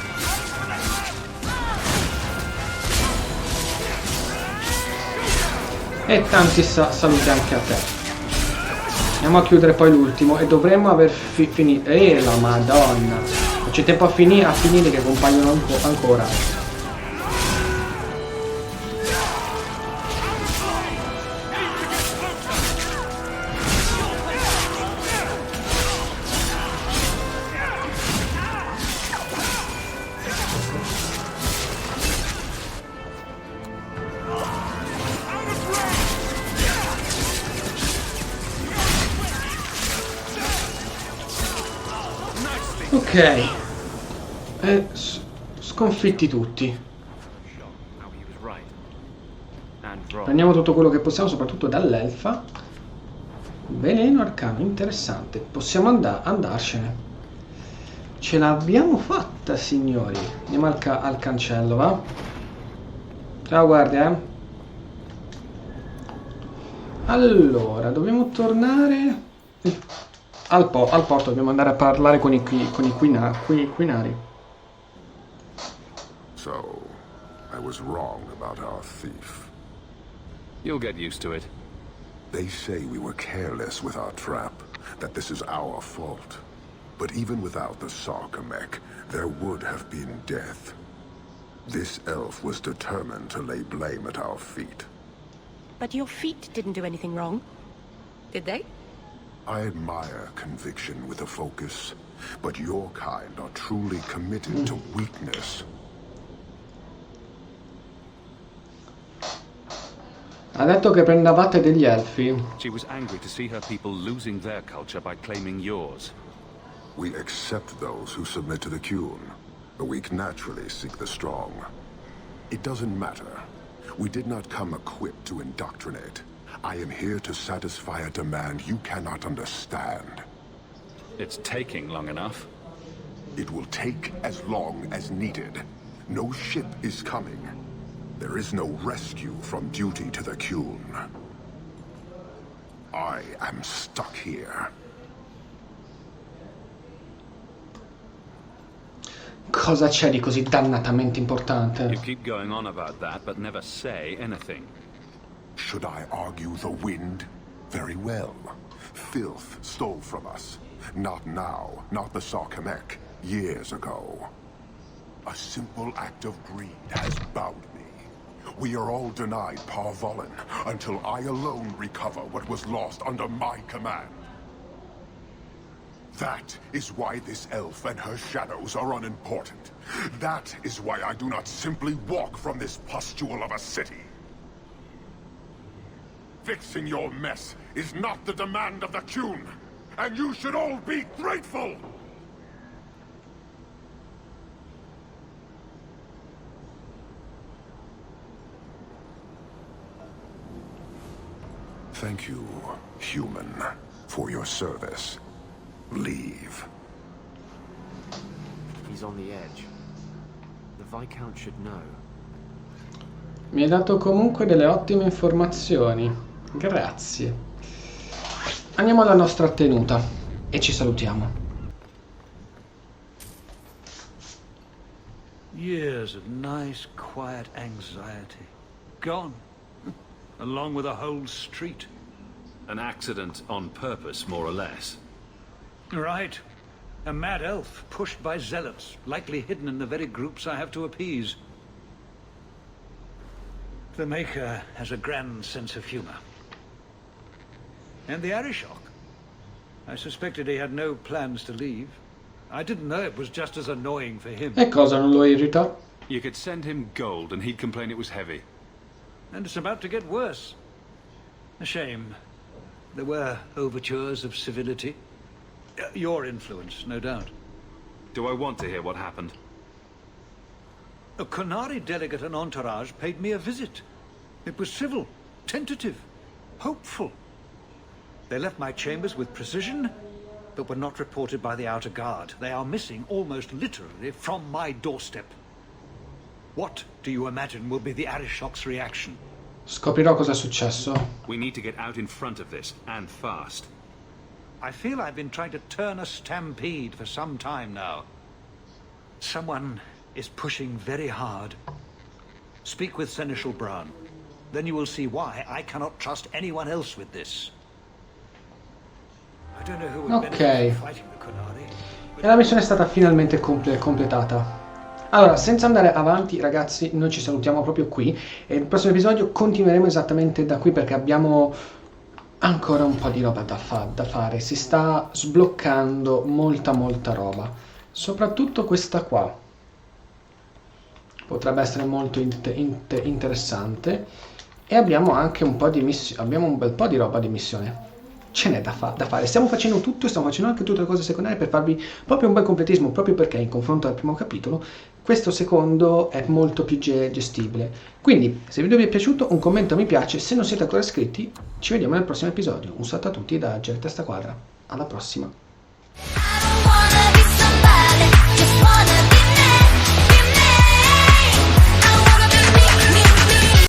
E tanti saluti anche a te. Andiamo a chiudere poi l'ultimo e dovremmo aver finito. La madonna! Non c'è tempo a finire che compaiono ancora. Ok, sconfitti tutti. Prendiamo tutto quello che possiamo, soprattutto dall'elfa. Veleno arcano, interessante. Possiamo andarcene. Ce l'abbiamo fatta, signori. Andiamo al cancello, va? Ciao, guardia. Allora, dobbiamo tornare al porto, dobbiamo andare a parlare con i quinari. So, I was wrong about our thief. You'll get used to it. They say we were careless with our trap, that this is our fault. But even without the Sarkamek, there would have been death. This elf was determined to lay blame at our feet. But your feet didn't do anything wrong, did they? I admire conviction with a focus, but your kind are truly committed to weakness. Ha detto che prendavate degli elfi. She was angry to see her people losing their culture by claiming yours. We accept those who submit to the Qun. The weak naturally seek the strong. It doesn't matter. We did not come equipped to indoctrinate. I am here to satisfy a demand you cannot understand. It's taking long enough. It will take as long as needed. No ship is coming. There is no rescue from duty to the Qun. I am stuck here. Cosa c'è di così dannatamente importante? You keep going on about that, but never say anything. Should I argue the wind? Very well. Filth stole from us. Not now, not the Sarkamek. Years ago. A simple act of greed has bound me. We are all denied Parvolen until I alone recover what was lost under my command. That is why this elf and her shadows are unimportant. That is why I do not simply walk from this pustule of a city. Fixing your mess is not the demand of the Qun, and you should all be grateful! Thank you, human, for your service. Leave. He's on the edge. The Viscount should know. Mi hai dato comunque delle ottime informazioni. Grazie. Andiamo alla nostra tenuta e ci salutiamo. Years of nice, quiet anxiety. Gone. Along with a whole street. An accident on purpose, more or less. Right. A mad elf, pushed by zealots, likely hidden in the very groups I have to appease. The Maker has a grand sense of humor. And the Arishok. I suspected he had no plans to leave. I didn't know it was just as annoying for him. E cosa non lo irrita? You could send him gold and he'd complain it was heavy. And it's about to get worse. A shame. There were overtures of civility. Your influence, no doubt. Do I want to hear what happened? A Qunari delegate and entourage paid me a visit. It was civil, tentative, hopeful. They left my chambers with precision, but were not reported by the outer guard. They are missing almost literally from my doorstep. What do you imagine will be the Arishok's reaction? Scoprirò cosa è successo. We need to get out in front of this, and fast. I feel I've been trying to turn a stampede for some time now. Someone is pushing very hard. Speak with Seneschal Brown. Then you will see why I cannot trust anyone else with this. I don't know who would benefit from fighting the Qunari. E la missione è stata finalmente completata. Allora, senza andare avanti, ragazzi, noi ci salutiamo proprio qui. E nel prossimo episodio continueremo esattamente da qui perché abbiamo ancora un po' di roba da fare. Si sta sbloccando molta roba. Soprattutto questa qua. Potrebbe essere molto interessante. E abbiamo anche un po' di missione. Abbiamo un bel po' di roba di missione. Ce n'è da fare. Stiamo facendo tutto e stiamo facendo anche tutte le cose secondarie per farvi proprio un bel completismo, proprio perché in confronto al primo capitolo questo secondo è molto più gestibile. Quindi se il video vi è piaciuto, un commento mi piace. Se non siete ancora iscritti, ci vediamo nel prossimo episodio. Un saluto a tutti da Jerry Testa Quadra. Alla prossima.